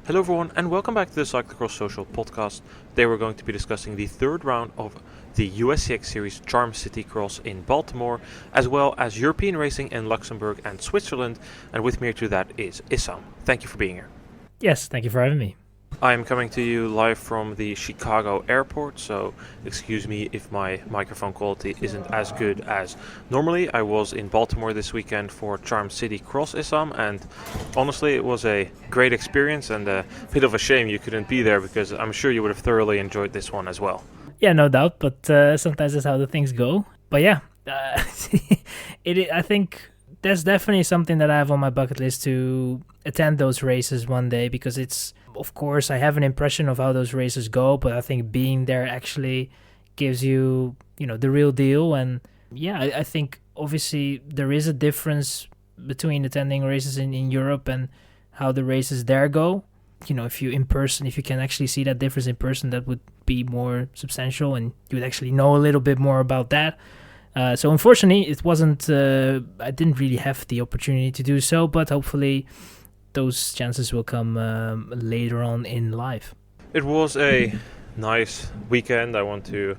Hello everyone and welcome back to the Cyclocross Social podcast. Today we're going to be discussing the third round of the USCX Series Charm City Cross in Baltimore, as well as European racing in Luxembourg and Switzerland, and with me to that is Issam. Thank you for being here. Yes, thank you for having me. I am coming to you live from the Chicago airport, so excuse me if my microphone quality isn't as good as normally. I was in Baltimore this weekend for Charm City Cross Issam, and honestly it was a great experience and a bit of a shame you couldn't be there because I'm sure you would have thoroughly enjoyed this one as well. Yeah, no doubt, but sometimes that's how the things go. But yeah, I think that's definitely something that I have on my bucket list to attend those races one day, because it's, of course, I have an impression of how those races go, but I think being there actually gives you, the real deal. And yeah, I think obviously there is a difference between attending races in Europe and how the races there go. If you can actually see that difference in person, that would be more substantial and you would actually know a little bit more about that. So unfortunately, it wasn't, I didn't really have the opportunity to do so, but hopefully those chances will come later on in life. It was a nice weekend. I want to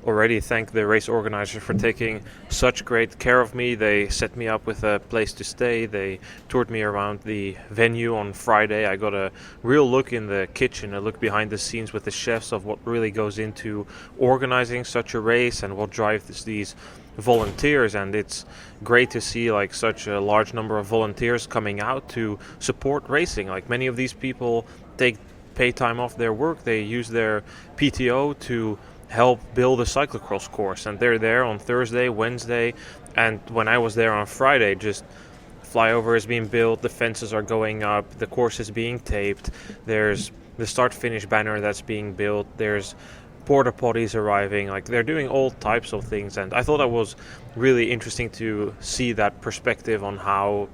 already thank the race organizers for taking such great care of me. They set me up with a place to stay. They toured me around the venue on Friday. I got a real look in the kitchen, a look behind the scenes with the chefs of what really goes into organizing such a race and what drives these volunteers. And it's great to see such a large number of volunteers coming out to support racing. Many of these people pay time off their work. They use their PTO to help build a cyclocross course, and they're there on Thursday, Wednesday, and when I was there on Friday, just flyover is being built, the fences are going up, the course is being taped, there's the start-finish banner that's being built, there's porta potties arriving, they're doing all types of things. And I thought that was really interesting to see that perspective on how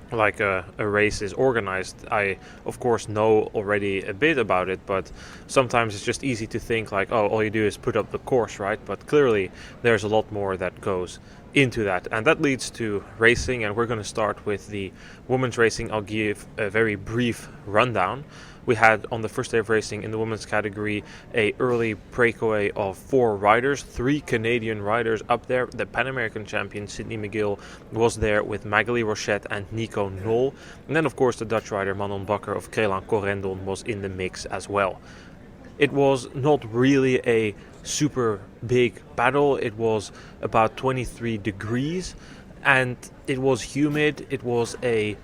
a race is organized. I of course know already a bit about it, but sometimes it's just easy to think all you do is put up the course, right? But clearly there's a lot more that goes into that, and that leads to racing. And we're going to start with the women's racing. I'll give a very brief rundown. We had on the first day of racing in the women's category a early breakaway of 4 riders, 3 Canadian riders up there. The Pan American champion Sydney McGill was there with Magali Rochette and Nico Knoll. And then of course the Dutch rider Manon Bakker of Krelan Corendon was in the mix as well. It was not really a super big battle. It was about 23 degrees and it was humid. It was a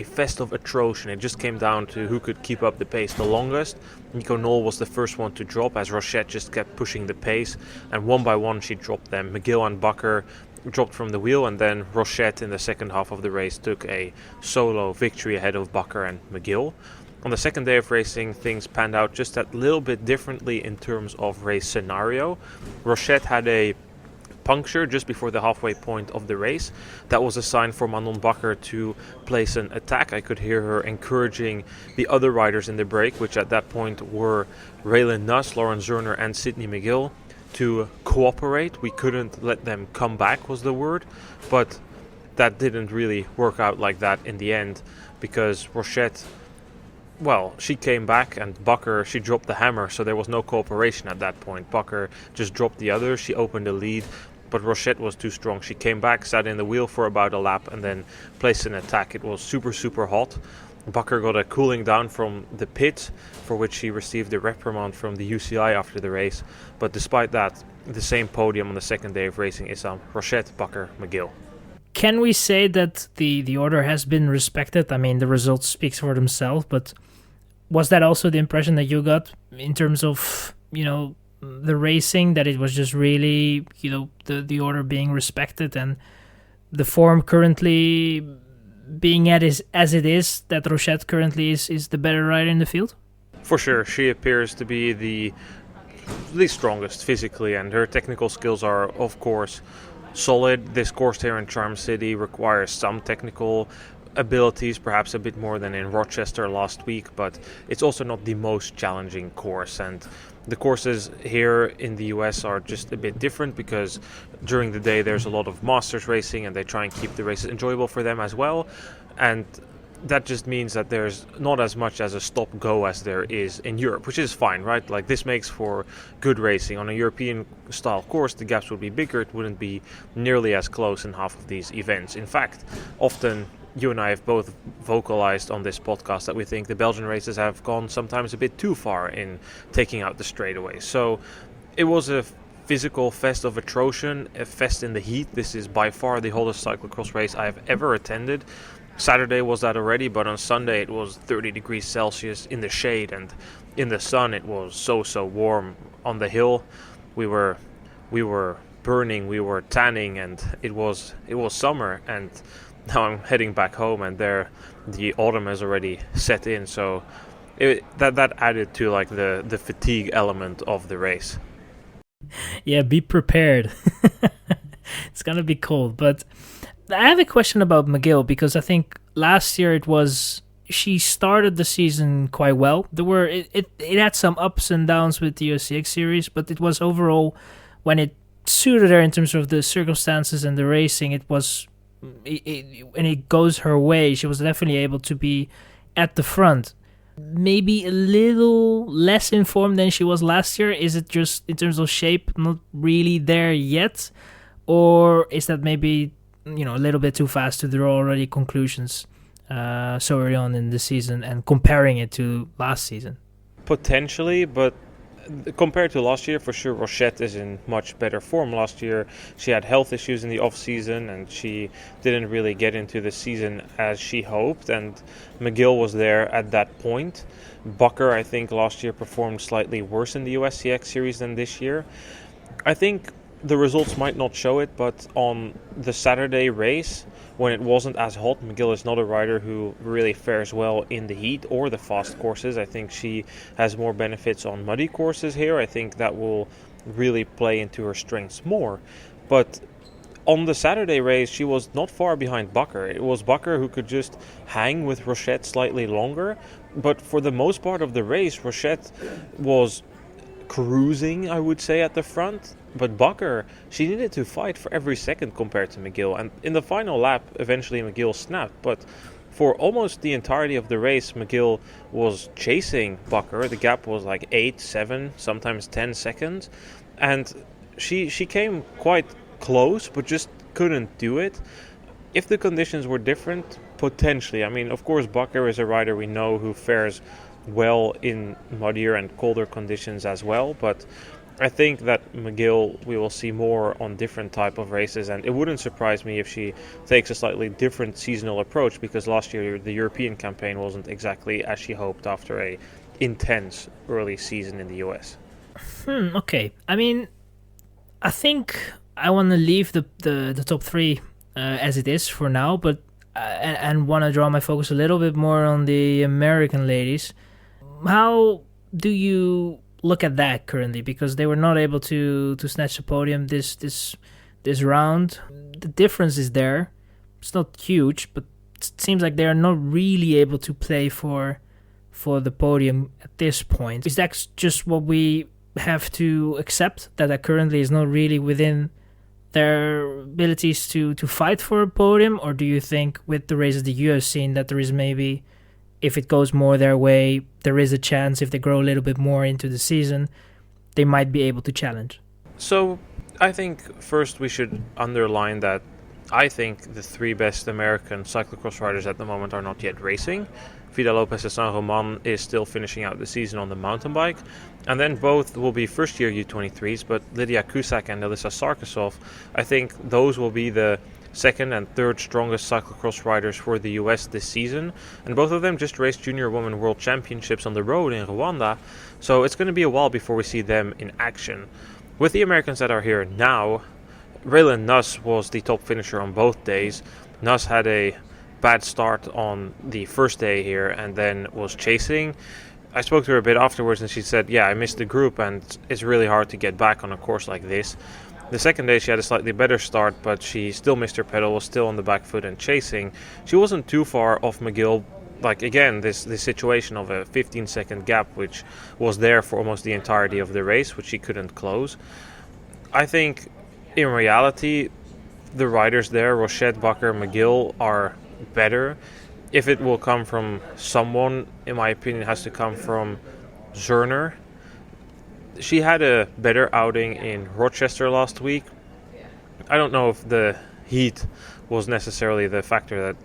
fest of atrocion. It just came down to who could keep up the pace the longest. Nico Knoll was the first one to drop as Rochette just kept pushing the pace, and one by one she dropped them. McGill and Bakker dropped from the wheel, and then Rochette in the second half of the race took a solo victory ahead of Bakker and McGill. On the second day of racing, things panned out just a little bit differently in terms of race scenario. Rochette had a puncture just before the halfway point of the race. That was a sign for Manon Bakker to place an attack. I could hear her encouraging the other riders in the break, which at that point were Raylan Nuss, Lauren Zerner and Sydney McGill, to cooperate. We couldn't let them come back was the word, but that didn't really work out like that in the end, because Rochette, she came back, and Bakker, she dropped the hammer, so there was no cooperation at that point. Bakker just dropped the other, she opened the lead, but Rochette was too strong. She came back, sat in the wheel for about a lap, and then placed an attack. It was super, super hot. Bakker got a cooling down from the pit, for which she received a reprimand from the UCI after the race. But despite that, the same podium on the second day of racing is Rochette, Bakker, McGill. Can we say that the order has been respected? I mean, the results speaks for themselves, but was that also the impression that you got in terms of, the racing, that it was just really, the order being respected and the form currently being as it is, that Rochette currently is the better rider in the field? For sure, she appears to be the strongest physically, and her technical skills are, of course, solid. This course here in Charm City requires some technical abilities, perhaps a bit more than in Rochester last week, but it's also not the most challenging course. And the courses here in the US are just a bit different because during the day there's a lot of masters racing and they try and keep the races enjoyable for them as well. And that just means that there's not as much as a stop-go as there is in Europe, which is fine, right? Like, this makes for good racing. On a European-style course, the gaps would be bigger. It wouldn't be nearly as close in half of these events. In fact, often you and I have both vocalized on this podcast that we think the Belgian races have gone sometimes a bit too far in taking out the straightaways. So it was a physical fest of atrocion, a fest in the heat. This is by far the hottest cyclocross race I have ever attended. Saturday was that already, but on Sunday it was 30 degrees Celsius in the shade, and in the sun it was so warm. On the hill we were burning, we were tanning, and it was summer. And now I'm heading back home, and there the autumn has already set in. So that added to like the fatigue element of the race. Yeah, be prepared. It's gonna be cold. But I have a question about McGill, because I think last year she started the season quite well. It had some ups and downs with the USCX series, but it was overall, when it suited her in terms of the circumstances and the racing, when it goes her way, she was definitely able to be at the front. Maybe a little less informed than she was last year. Is it just in terms of shape not really there yet, or is that maybe a little bit too fast to draw already conclusions so early on in the season and comparing it to last season? Potentially, but compared to last year, for sure, Rochette is in much better form. Last year, she had health issues in the off-season, and she didn't really get into the season as she hoped, and McGill was there at that point. Bucker, I think, last year performed slightly worse in the USCX series than this year. I think the results might not show it, but on the Saturday race, when it wasn't as hot, McGill is not a rider who really fares well in the heat or the fast courses. I think she has more benefits on muddy courses here. I think that will really play into her strengths more. But on the Saturday race, she was not far behind Bucker. It was Bucker who could just hang with Rochette slightly longer. But for the most part of the race, Rochette was cruising, I would say, at the front. But Bucker, she needed to fight for every second compared to McGill. And in the final lap, eventually McGill snapped. But for almost the entirety of the race, McGill was chasing Bucker. The gap was like 8, 7, sometimes 10 seconds. And she came quite close, but just couldn't do it. If the conditions were different, potentially. I mean, of course, Bucker is a rider we know who fares well in muddier and colder conditions as well. But I think that McGill we will see more on different type of races, and it wouldn't surprise me if she takes a slightly different seasonal approach, because last year the European campaign wasn't exactly as she hoped after a intense early season in the US. Okay. I mean, I think I want to leave the top three as it is for now, but and want to draw my focus a little bit more on the American ladies. How do you look at that currently, because they were not able to snatch the podium this round? The difference is there. It's not huge, but it seems like they are not really able to play for the podium at this point. Is that just what we have to accept, that currently is not really within their abilities to fight for a podium? Or do you think with the races that you have seen that there is maybe, if it goes more their way, there is a chance, if they grow a little bit more into the season, they might be able to challenge? So I think first we should underline that I think the three best American cyclocross riders at the moment are not yet racing. Vida Lopez de San Roman is still finishing out the season on the mountain bike. And then both will be first-year U23s, but Lydia Cusack and Alyssa Sarkisov, I think those will be the second and third strongest cyclocross riders for the US this season. And both of them just raced Junior Women World Championships on the road in Rwanda. So it's going to be a while before we see them in action. With the Americans that are here now, Raylan Nuss was the top finisher on both days. Nuss had a bad start on the first day here and then was chasing. I spoke to her a bit afterwards and she said, I missed the group and it's really hard to get back on a course like this. The second day she had a slightly better start, but she still missed her pedal, was still on the back foot and chasing. She wasn't too far off McGill. Like, again, this situation of a 15-second gap, which was there for almost the entirety of the race, which she couldn't close. I think, in reality, the riders there, Rochette, Bucker, McGill, are better. if it will come from someone, in my opinion, it has to come from Zerner. She had a better outing in Rochester last week. I don't know if the heat was necessarily the factor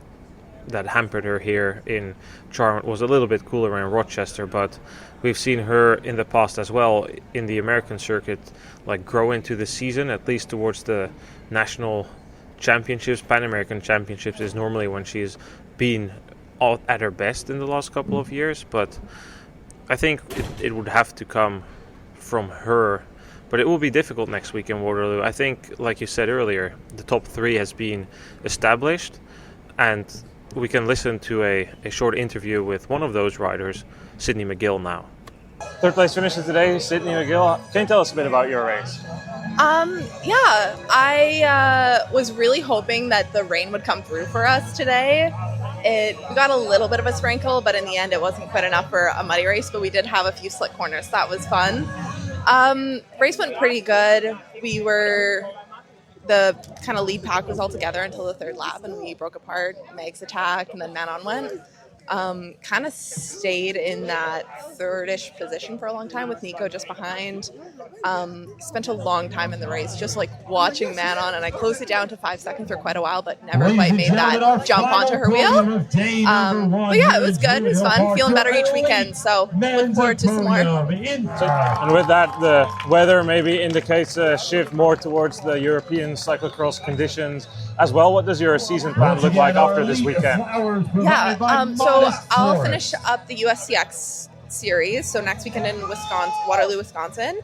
that hampered her here in Charlotte. Was a little bit cooler in Rochester, but we've seen her in the past as well in the American circuit like grow into the season, at least towards the national championships. Pan American championships is normally when she's been at her best in the last couple of years, but I think it would have to come from her. But it will be difficult next week in Waterloo. I think, like you said earlier, the top three has been established, and we can listen to a short interview with one of those riders, Sydney McGill, now. Third place finisher today, Sydney McGill. Can you tell us a bit about your race? I was really hoping that the rain would come through for us today. We got a little bit of a sprinkle, but in the end it wasn't quite enough for a muddy race, but we did have a few slick corners. So that was fun. Race went pretty good. The kind of lead pack was all together until the third lap, and we broke apart. Meg's attack, and then Manon went. Kind of stayed in that third-ish position for a long time with Nico just behind. Spent a long time in the race just like watching Manon, and I closed it down to 5 seconds for quite a while, but never quite made that jump onto her wheel. But yeah, it was good. It was fun. Feeling better each weekend, so looking forward to some more. And with that, the weather maybe indicates a shift more towards the European cyclocross conditions as well. What does your season plan look like after this weekend? Yeah, so I'll finish up the USCX series, so next weekend in Waterloo, Wisconsin.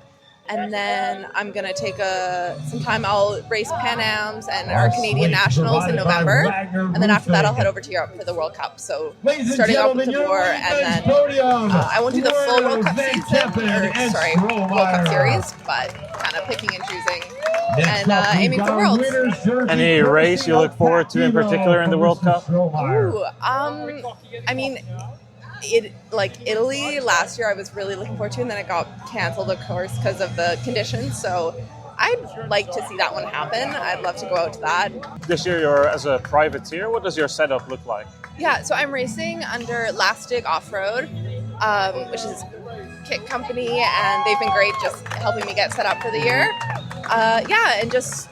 And then I'm going to take some time. I'll race Pan Ams and our Canadian Nationals in November. And then after that, I'll head over to Europe for the World Cup. So starting off with Tabor, and then I won't do the full World Cup season, World Cup series, but kind of picking and choosing and aiming for Worlds. Any race you look forward to in particular in the World Cup? Ooh, I mean, Italy last year I was really looking forward to, and then it got canceled, of course, because of the conditions. So I'd like to see that one happen. I'd love to go out to that. This year you're as a privateer. What does your setup look like? Yeah, so I'm racing under Lastig Off-Road, which is a kit company, and they've been great just helping me get set up for the year. And just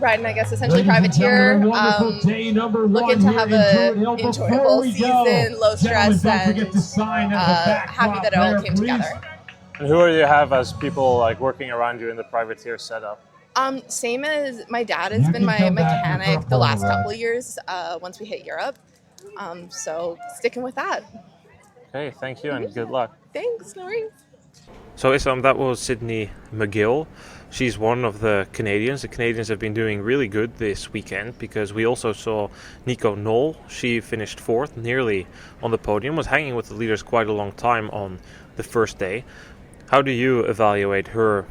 riding, I guess, essentially privateer. Looking to have an enjoyable season, low stress, and happy that it all came together. And who do you have as people like working around you in the privateer setup? Same as my dad has been my mechanic the last couple of years once we hit Europe. So sticking with that. Okay, thank you and good luck. Thanks, no worries. So Issam, that was Sydney McGill. She's one of the Canadians. The Canadians have been doing really good this weekend because we also saw Nico Knoll. She finished fourth, nearly on the podium, was hanging with the leaders quite a long time on the first day. How do you evaluate her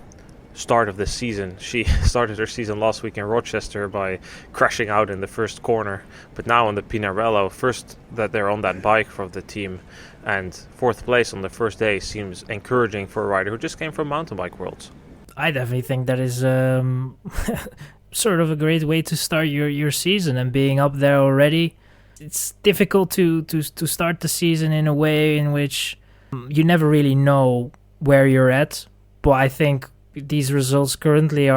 start of the season? She started her season last week in Rochester by crashing out in the first corner, but now on the Pinarello, first that they're on that bike for the team, and fourth place on the first day seems encouraging for a rider who just came from Mountain Bike Worlds. I definitely think that is sort of a great way to start your season, and being up there already. It's difficult to start the season in a way in which you never really know where you're at, but I think these results currently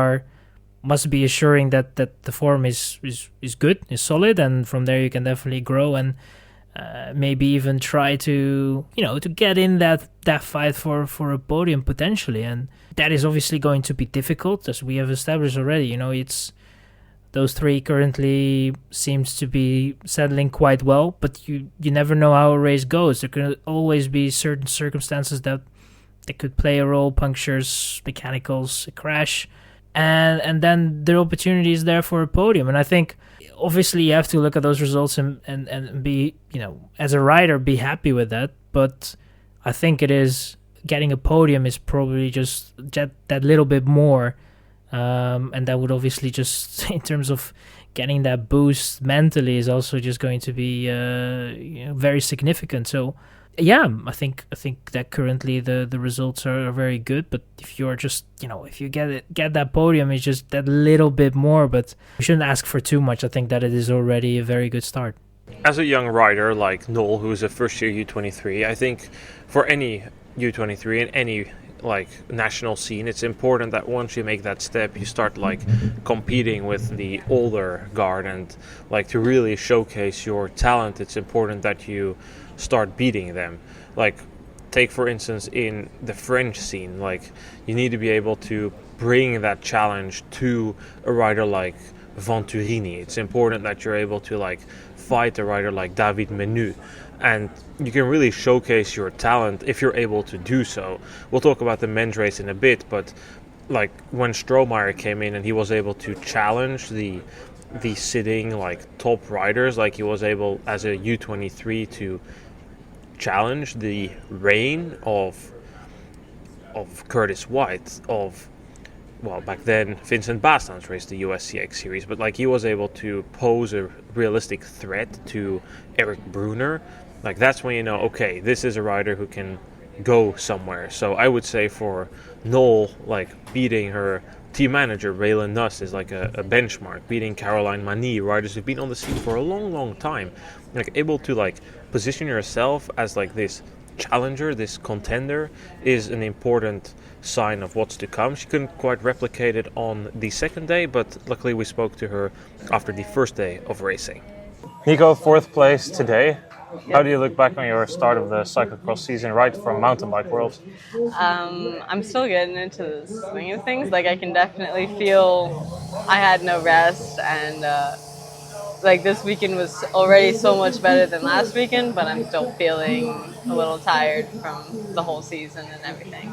must be assuring that the form is good, is solid, and from there you can definitely grow and maybe even try to get in that fight for a podium potentially. And that is obviously going to be difficult, as we have established already. It's those three currently seems to be settling quite well, but you never know how a race goes. There can always be certain circumstances that could play a role: punctures, mechanicals, a crash, and then the opportunity is there for a podium. And I think obviously you have to look at those results and be, as a rider, be happy with that. But I think it is getting a podium is probably just that little bit more, and that would obviously just in terms of getting that boost mentally is also just going to be very significant. So yeah, I think that currently the results are very good, but if you're just, if you get that podium, it's just that little bit more, but you shouldn't ask for too much. I think that it is already a very good start. As a young rider like Knoll, who's a first-year U23, I think for any U23 in any like national scene, it's important that once you make that step, you start like competing with the older guard, and like to really showcase your talent, it's important that you start beating them. Like, take for instance in the French scene, like you need to be able to bring that challenge to a rider like Venturini. It's important that you're able to like fight a rider like David Menu, and you can really showcase your talent if you're able to do so. We'll talk about the men's race in a bit, but like when Strohmeyer came in and he was able to challenge the sitting like top riders, like he was able as a U23 to challenge the reign of Curtis White, of, well, back then Vincent Bastan's raced the USCX series, but like he was able to pose a realistic threat to Eric Bruner. Like that's when you know, okay, this is a rider who can go somewhere. So I would say for Knoll, like beating her team manager Raylan Nuss is like a benchmark. Beating Caroline Mani, riders who've been on the scene for a long time, like able to like position yourself as like this challenger, this contender, is an important sign of what's to come. She couldn't quite replicate it on the second day, but luckily we spoke to her after the first day of racing. Nico, 4th place today. How do you look back on your start of the cyclocross season, right from mountain bike world? I'm still getting into the swing of things. Like I can definitely feel I had no rest, and like this weekend was already so much better than last weekend, but I'm still feeling a little tired from the whole season and everything.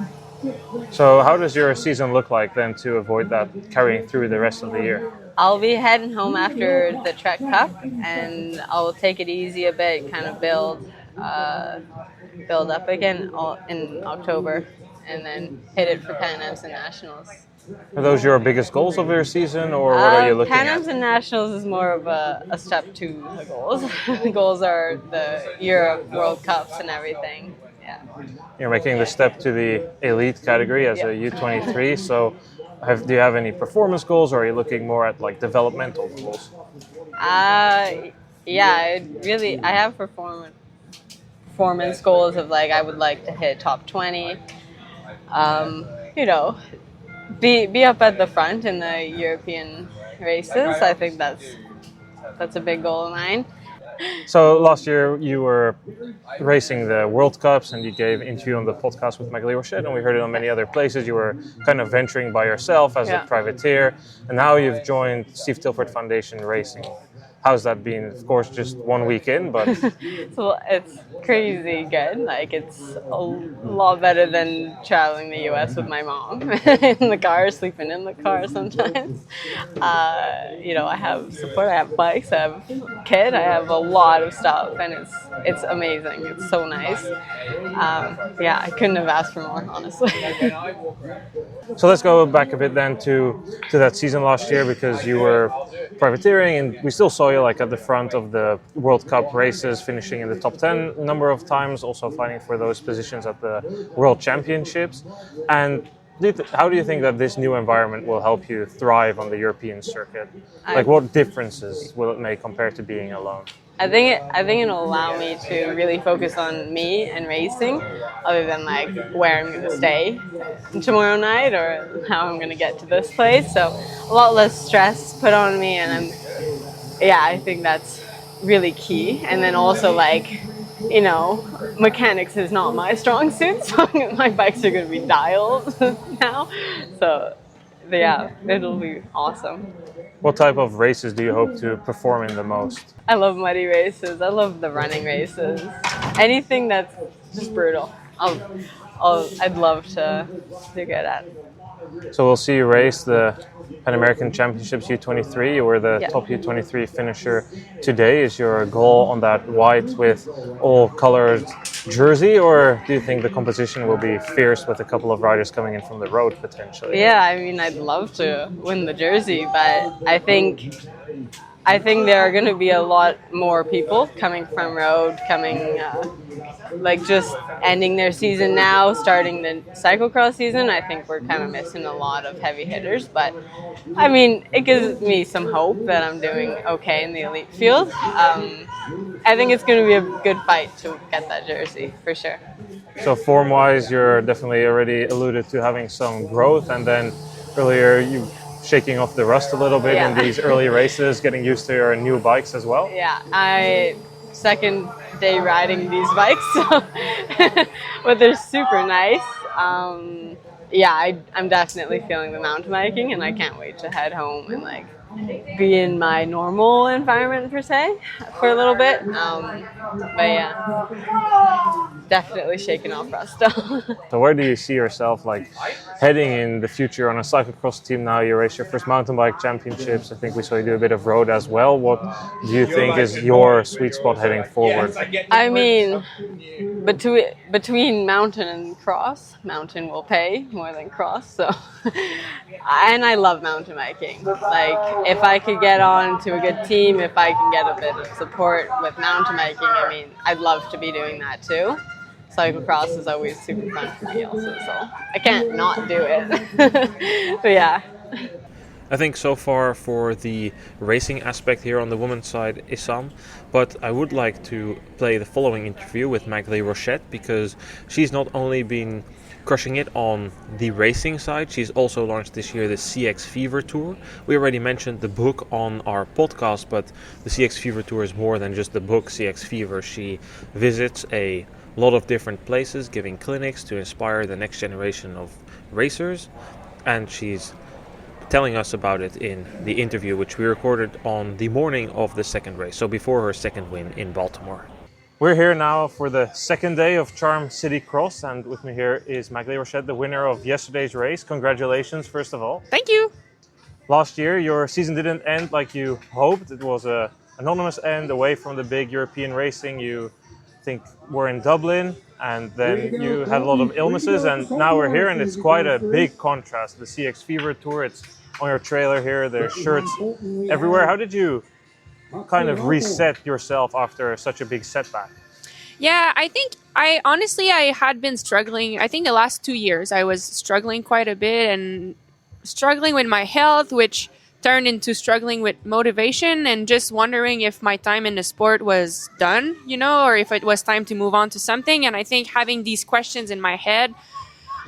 So how does your season look like then to avoid that carrying through the rest of the year? I'll be heading home after the Trek Cup, and I'll take it easy a bit, kind of build up again in October, and then hit it for Pan Ams and Nationals. Are those your biggest goals of your season, or what are you looking Pan at? Ams and Nationals is more of a step to the goals. The goals are the Europe World Cups and everything. Yeah. You're making the step to the elite category as a U23, so do you have any performance goals, or are you looking more at like developmental goals? I have performance goals of like I would like to hit top 20. Be up at the front in the European races. I think that's a big goal of mine. So last year you were racing the World Cups, and you gave an interview on the podcast with McGill, and we heard it on many other places. You were kind of venturing by yourself as a privateer, and now you've joined Steve Tilford Foundation Racing. How's that been? Of course, just 1 week in, but... So it's crazy good. Like, it's a lot better than traveling the U.S. with my mom in the car, sleeping in the car sometimes. I have support, I have bikes, I have a kid, I have a lot of stuff, and it's amazing. It's so nice. I couldn't have asked for more, honestly. So let's go back a bit then to that season last year, because you were privateering, and we still saw you like at the front of the World Cup races, finishing in the top 10 a number of times, also fighting for those positions at the World Championships. And how do you think that this new environment will help you thrive on the European circuit? Like, what differences will it make compared to being alone? I think it'll allow me to really focus on me and racing, other than like where I'm going to stay tomorrow night or how I'm going to get to this place. So a lot less stress put on me, and I think that's really key. And then also mechanics is not my strong suit, so my bikes are going to be dialed now. So it'll be awesome. What type of races do you hope to perform in the most? I love muddy races. I love the running races. Anything that's just brutal. I'd love to do good at. So we'll see you race the Pan American Championships U23. You were the top U23 finisher today. Is your goal on that white with all colored jersey, or do you think the competition will be fierce with a couple of riders coming in from the road potentially? Yeah, I mean, I'd love to win the jersey, but I think I think there are going to be a lot more people coming from road, like just ending their season now, starting the cyclocross season. I think we're kind of missing a lot of heavy hitters, but I mean, it gives me some hope that I'm doing okay in the elite field. I think it's going to be a good fight to get that jersey for sure. So form-wise, you're definitely already alluded to having some growth, and then earlier you shaking off the rust a little bit in these early races, getting used to your new bikes as well. Yeah, second day riding these bikes, so but they're super nice. I'm definitely feeling the mountain biking, and I can't wait to head home and like be in my normal environment per se for a little bit. But yeah, definitely shaking off rust. So where do you see yourself like heading in the future on a cyclocross team now? You race your first mountain bike championships. I think we saw you do a bit of road as well. What do you think is your sweet spot heading forward? I mean, between mountain and cross, mountain will pay more than cross. So, and I love mountain biking. Like if I could get on to a good team, if I can get a bit of support with mountain biking, I mean, I'd love to be doing that too. Cyclocross is always super fun for me also, so I can't not do it. But yeah. I think so far for the racing aspect here on the women's side, Issam, but I would like to play the following interview with McGill because she's not only been crushing it on the racing side, she's also launched this year the CX Fever Tour. We already mentioned the book on our podcast, but the CX Fever Tour is more than just the book CX Fever. She visits a lot of different places, giving clinics to inspire the next generation of racers, and she's telling us about it in the interview which we recorded on the morning of the second race, so before her second win in Baltimore. We're here now for the second day of Charm City Cross, and with me here is McGill, the winner of yesterday's race. Congratulations, first of all. Thank you. Last year your season didn't end like you hoped. It was an anonymous end away from the big European racing. You think we're in Dublin, and then you had a lot of illnesses, and now we're here, and it's quite a big contrast. The CX Fever Tour, it's on your trailer here, there's shirts everywhere. How did you kind of reset yourself after such a big setback? Yeah, I think I had been struggling. I think the last 2 years I was struggling quite a bit and struggling with my health, which turned into struggling with motivation and just wondering if my time in the sport was done, or if it was time to move on to something. And I think having these questions in my head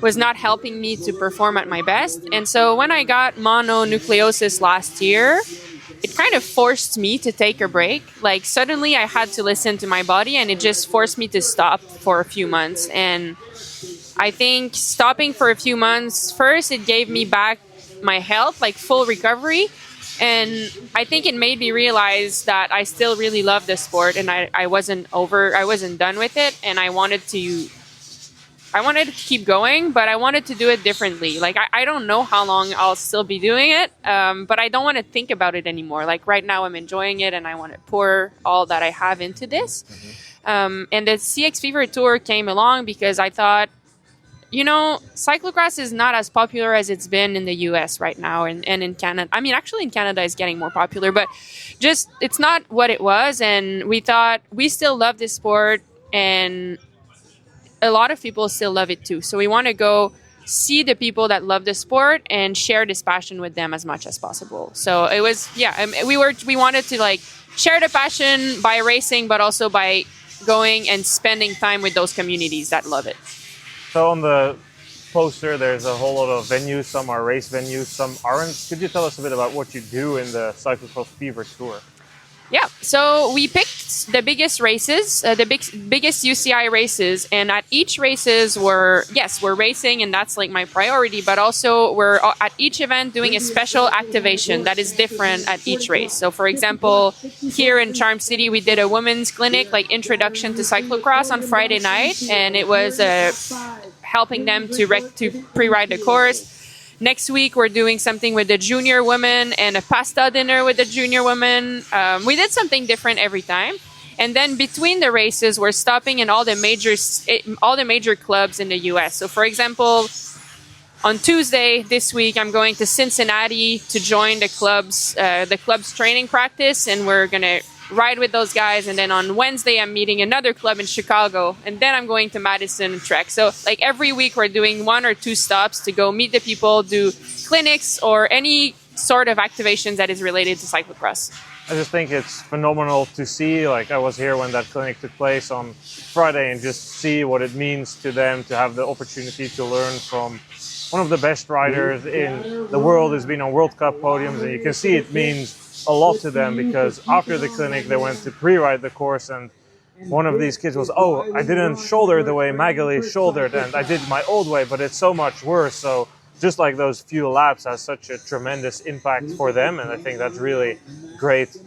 was not helping me to perform at my best. And so when I got mononucleosis last year, it kind of forced me to take a break. Like suddenly I had to listen to my body, and it just forced me to stop for a few months. And I think stopping for a few months, first it gave me back my health, like full recovery. And I think it made me realize that I still really love the sport, and I wasn't done with it. And I wanted to keep going, but I wanted to do it differently. Like, I don't know how long I'll still be doing it, but I don't want to think about it anymore. Like right now I'm enjoying it, and I want to pour all that I have into this. And the CX Fever Tour came along because I thought, cyclocross is not as popular as it's been in the US right now and in Canada. I mean, actually in Canada it's getting more popular, but just it's not what it was. And we thought we still love this sport, and a lot of people still love it too. So we want to go see the people that love the sport and share this passion with them as much as possible. So it was, we wanted to like share the passion by racing, but also by going and spending time with those communities that love it. So on the poster, there's a whole lot of venues. Some are race venues, some aren't. Could you tell us a bit about what you do in the Cyclocross Fever Tour? Yeah, so we picked the biggest races, the biggest UCI races, and at each races we're racing, and that's like my priority, but also we're at each event doing a special activation that is different at each race. So for example, here in Charm City, we did a women's clinic, like introduction to cyclocross on Friday night, and it was helping them to pre-ride the course. Next week, we're doing something with the junior women and a pasta dinner with the junior women. We did something different every time. And then between the races, we're stopping in all the major clubs in the U.S. So, for example, on Tuesday this week, I'm going to Cincinnati to join the club's training practice, and we're going to ride with those guys. And then on Wednesday, I'm meeting another club in Chicago, and then I'm going to Madison and trek. So like every week, we're doing 1 or 2 stops to go meet the people, do clinics or any sort of activations that is related to cyclocross. I just think it's phenomenal to see. Like, I was here when that clinic took place on Friday, and just see what it means to them to have the opportunity to learn from one of the best riders in the world, who's been on World Cup podiums. And you can see it means a lot to them, because after the clinic they went to pre-ride the course, and one of these kids was, oh, I didn't shoulder the way McGill shouldered, and I did my old way, but it's so much worse. So just like those few laps has such a tremendous impact for them, and I think that's really great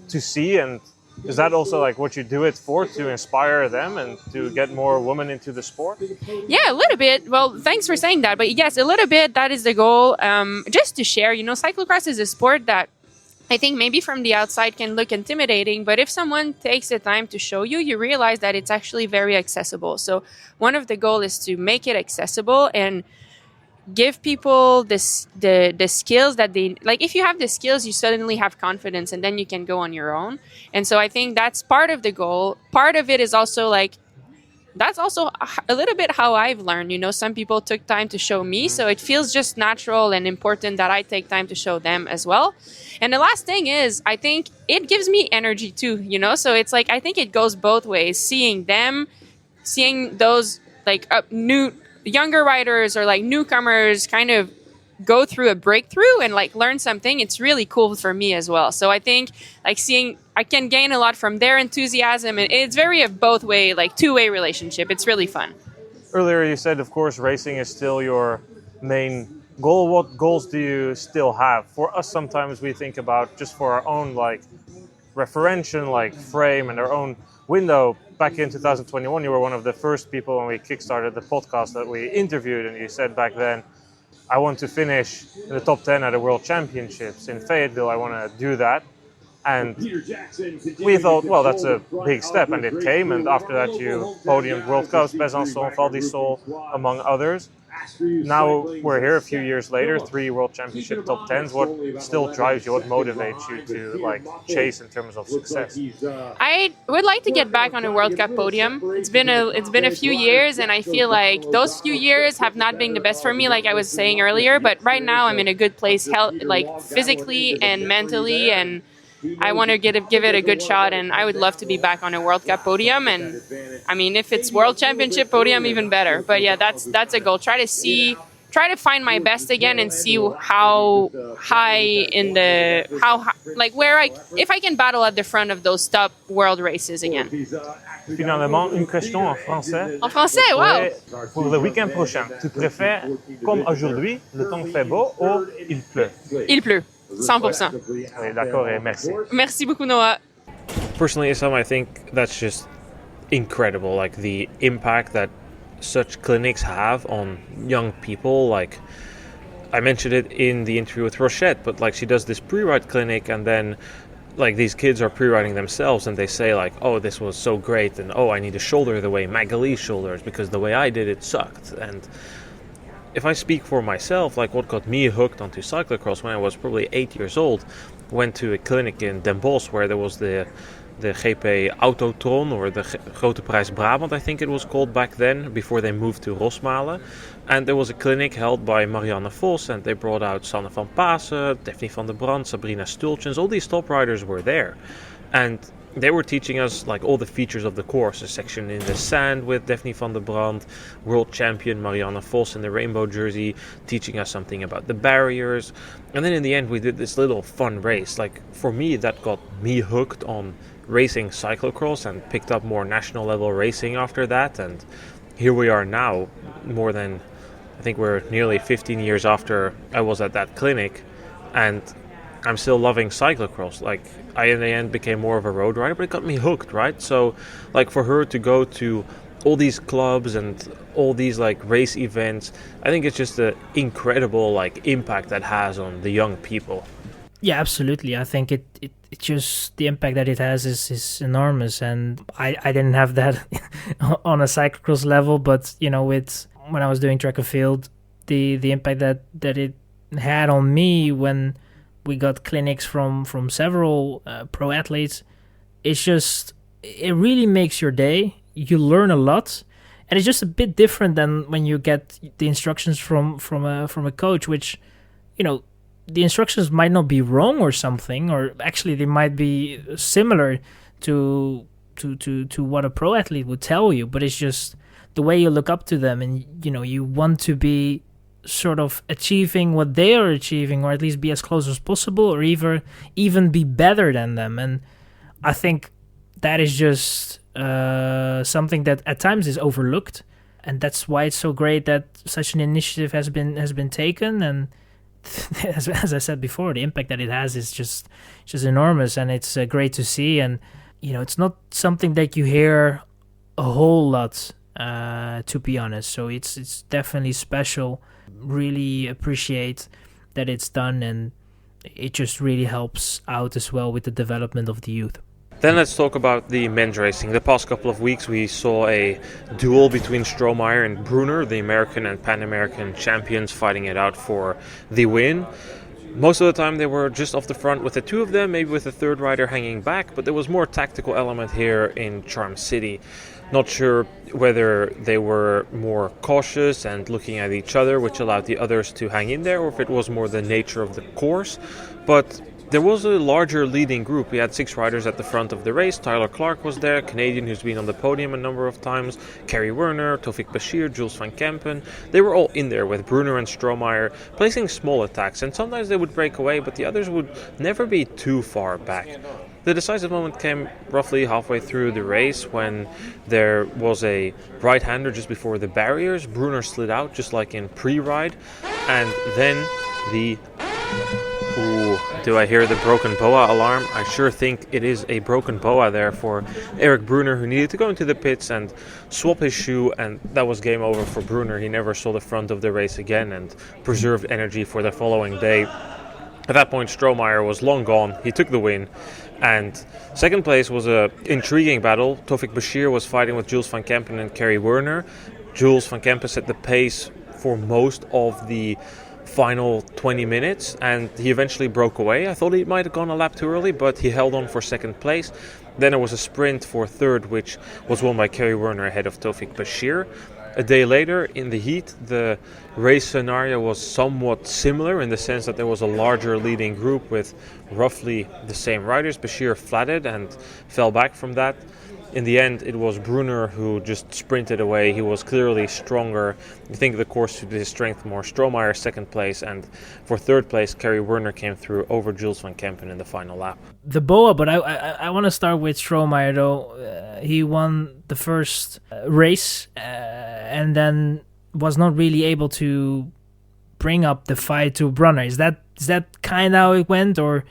to see. And is that also like what you do it for, to inspire them and to get more women into the sport? Yeah, a little bit. Well, thanks for saying that. But yes, a little bit, that is the goal. Just to share, cyclocross is a sport that I think maybe from the outside can look intimidating, but if someone takes the time to show you, you realize that it's actually very accessible. So one of the goals is to make it accessible and give people the skills that they like. If you have the skills, you suddenly have confidence, and then you can go on your own. And so I think that's part of the goal. Part of it is also like, that's also a little bit how I've learned. Some people took time to show me, so it feels just natural and important that I take time to show them as well. And the last thing is, I think it gives me energy too, so it's like, I think it goes both ways. Seeing those like younger riders or like newcomers kind of go through a breakthrough and like learn something, it's really cool for me as well. So I think like I can gain a lot from their enthusiasm, and it's very a both way, like two-way relationship. It's really fun. Earlier you said, of course, racing is still your main goal. What goals do you still have? For us, sometimes we think about just for our own like referential like frame and our own window. Back in 2021, you were one of the first people when we kickstarted the podcast that we interviewed, and you said back then, I want to finish in the top 10 at the World Championships in Fayetteville. I want to do that. And we thought, well, that's a big step, and it came. And after that, you podiumed World Cups, Besançon, Val d'Isole, among others. Now we're here a few years later, 3 World Championship top 10s. What still drives you? What motivates you to like chase in terms of success? I would like to get back on a World Cup podium. It's been a few years, and I feel like those few years have not been the best for me, like I was saying earlier. But right now, I'm in a good place, like physically and mentally, and I want to give it a good shot, and I would love to be back on a World Cup podium. And I mean, if it's World Championship podium, even better. But yeah, that's a goal. Try to find my best again and see how high if I can battle at the front of those top world races again. Finalement, une question en français. En français, wow. Pour le week-end prochain, tu préfères, comme aujourd'hui, le temps fait beau ou il pleut? Il pleut. 100%. Oui, d'accord, et merci. Merci beaucoup, Noah. Personally, Issam, I think that's just incredible. Like the impact that such clinics have on young people. Like I mentioned it in the interview with Rochette, but like she does this pre-ride clinic, and then like these kids are pre-riding themselves, and they say like, oh, this was so great, and oh, I need to shoulder the way McGill shoulders because the way I did it sucked. And if I speak for myself, like what got me hooked onto cyclocross when I was probably 8 years old, went to a clinic in Den Bosch where there was the GP Autotron, or the Grote Prijs Brabant, I think it was called back then, before they moved to Rosmalen. And there was a clinic held by Marianne Vos, and they brought out Sanne van Pasen, Daphne van der Brand, Sabrina Stultjens. All these top riders were there. And they were teaching us like all the features of the course, a section in the sand with Daphne van der Brand, world champion Marianne Vos in the rainbow jersey, teaching us something about the barriers. And then in the end we did this little fun race. Like for me, that got me hooked on racing cyclocross and picked up more national level racing after that. And here we are now, more than, I think we're nearly 15 years after I was at that clinic, and I'm still loving cyclocross. Like I in the end became more of a road rider, but it got me hooked, right? So like for her to go to all these clubs and all these like race events, I think it's just an incredible like impact that has on the young people. Yeah, absolutely. I think it just, the impact that it has is enormous, and I didn't have that on a cyclocross level, but when I was doing track and field, the impact that it had on me when we got clinics from several pro athletes. It really makes your day. You learn a lot, and it's just a bit different than when you get the instructions from a coach, which, the instructions might not be wrong or something, or actually they might be similar to what a pro athlete would tell you, but it's just the way you look up to them, and you want to be sort of achieving what they are achieving, or at least be as close as possible, or even be better than them. And I think that is just something that at times is overlooked, and that's why it's so great that such an initiative has been taken. And as I said before, the impact that it has is just enormous, and it's great to see. And it's not something that you hear a whole lot, to be honest. So it's definitely special. Really appreciate that it's done, and it just really helps out as well with the development of the youth. Then let's talk about the men's racing. The past couple of weeks we saw a duel between Strohmeyer and Brunner, the American and Pan American champions, fighting it out for the win. Most of the time they were just off the front with the two of them, maybe with a third rider hanging back, but there was more tactical element here in Charm City. Not sure whether they were more cautious and looking at each other, which allowed the others to hang in there, or if it was more the nature of the course. But there was a larger leading group. We had 6 riders at the front of the race. Tyler Clark was there, Canadian who's been on the podium a number of times. Kerry Werner, Tofik Beshir, Jules van Kempen. They were all in there with Brunner and Strohmeyer, placing small attacks. And sometimes they would break away, but the others would never be too far back. The decisive moment came roughly halfway through the race when there was a right-hander just before the barriers. Brunner slid out just like in pre-ride, and then the... Ooh, do I hear the broken boa alarm? I sure think it is a broken boa there for Eric Brunner, who needed to go into the pits and swap his shoe, and that was game over for Brunner. He never saw the front of the race again and preserved energy for the following day. At that point, Strohmeyer was long gone. He took the win. And second place was an intriguing battle. Tofik Beshir was fighting with Jules van Kempen and Kerry Werner. Jules van Kempen set the pace for most of the final 20 minutes, and he eventually broke away. I thought he might have gone a lap too early, but he held on for second place. Then there was a sprint for third, which was won by Kerry Werner ahead of Tofik Beshir. A day later, in the heat, the race scenario was somewhat similar in the sense that there was a larger leading group with roughly the same riders. Beshir flatted and fell back from that. In the end, it was Brunner who just sprinted away. He was clearly stronger. I think the course suited his strength more. Strohmeyer second place, and for third place, Kerry Werner came through over Jules van Kempen in the final lap. The boa, but I want to start with Strohmeyer though. He won the first race and then was not really able to bring up the fight to Brunner. Is that kind of how it went, or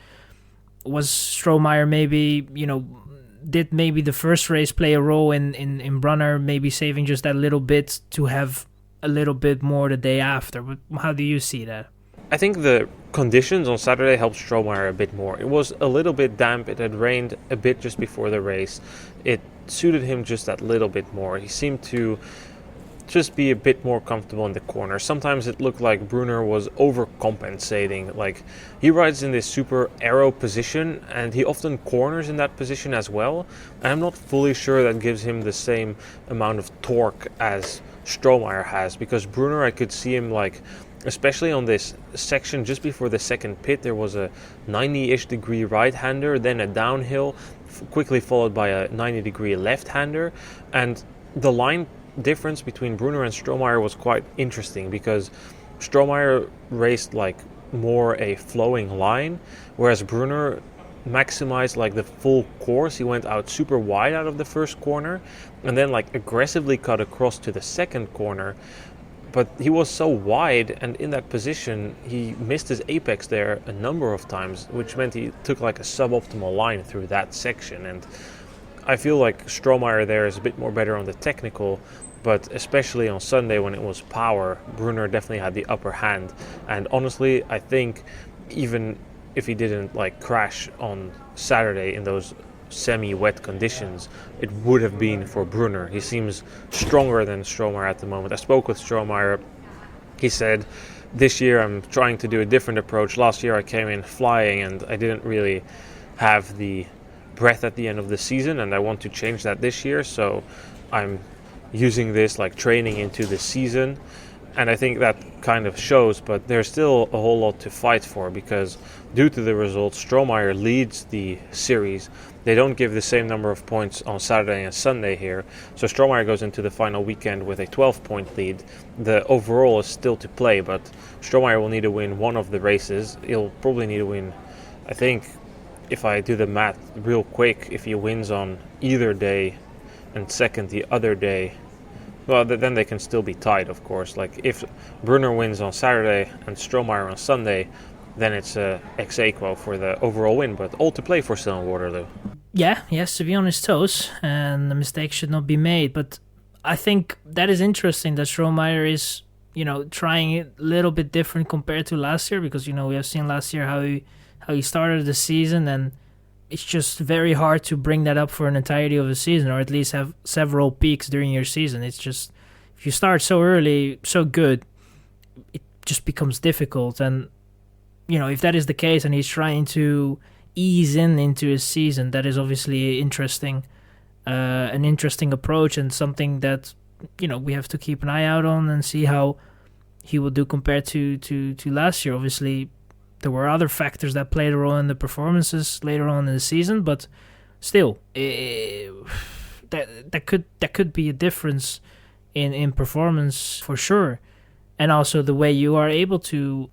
was Strohmeyer maybe, did maybe the first race play a role in Brunner maybe saving just that little bit to have a little bit more the day after? But how do you see that? I think the conditions on Saturday helped Strohmeyer a bit more. It was a little bit damp. It had rained a bit just before the race. It suited him just that little bit more. He seemed to just be a bit more comfortable in the corner. Sometimes it looked like Brunner was overcompensating. Like, he rides in this super aero position, and he often corners in that position as well. And I'm not fully sure that gives him the same amount of torque as Strohmeyer has, because Brunner, I could see him, like, especially on this section just before the second pit, there was a 90-ish degree right-hander, then a downhill, quickly followed by a 90-degree left-hander. And the line difference between Brunner and Strohmeyer was quite interesting, because Strohmeyer raced like more a flowing line, whereas Brunner maximized like the full course. He went out super wide out of the first corner and then like aggressively cut across to the second corner. But he was so wide, and in that position he missed his apex there a number of times, which meant he took like a suboptimal line through that section. And I feel like Strohmeyer there is a bit more better on the technical, but especially on Sunday when it was power, Brunner definitely had the upper hand. And honestly, I think even if he didn't like crash on Saturday in those semi-wet conditions, it would have been for Brunner. He seems stronger than Strohmeyer at the moment. I spoke with Strohmeyer He said, this year I'm trying to do a different approach. Last year I came in flying and I didn't really have the breath at the end of the season, and I want to change that this year, so I'm using this like training into the season. And I think that kind of shows, but there's still a whole lot to fight for, because due to the results, Strohmeyer leads the series. They don't give the same number of points on Saturday and Sunday here, so Strohmeyer goes into the final weekend with a 12-point lead. The overall is still to play, but Strohmeyer will need to win one of the races. He'll probably need to win, I think, if I do the math real quick, if he wins on either day and second the other day, well, then they can still be tied, of course. Like, if Brunner wins on Saturday and Strohmeyer on Sunday, then it's ex aequo for the overall win, but all to play for still in Waterloo. Yeah, he has to be on his toes, and the mistake should not be made. But I think that is interesting that Strohmeyer is, trying it a little bit different compared to last year, because, we have seen last year how he started the season, and it's just very hard to bring that up for an entirety of the season, or at least have several peaks during your season. It's just, if you start so early, so good, it just becomes difficult. And, if that is the case and he's trying to ease into his season, that is obviously interesting, an interesting approach, and something that, we have to keep an eye out on and see how he will do compared to last year. Obviously, there were other factors that played a role in the performances later on in the season, but still, that could be a difference in performance for sure, and also the way you are able to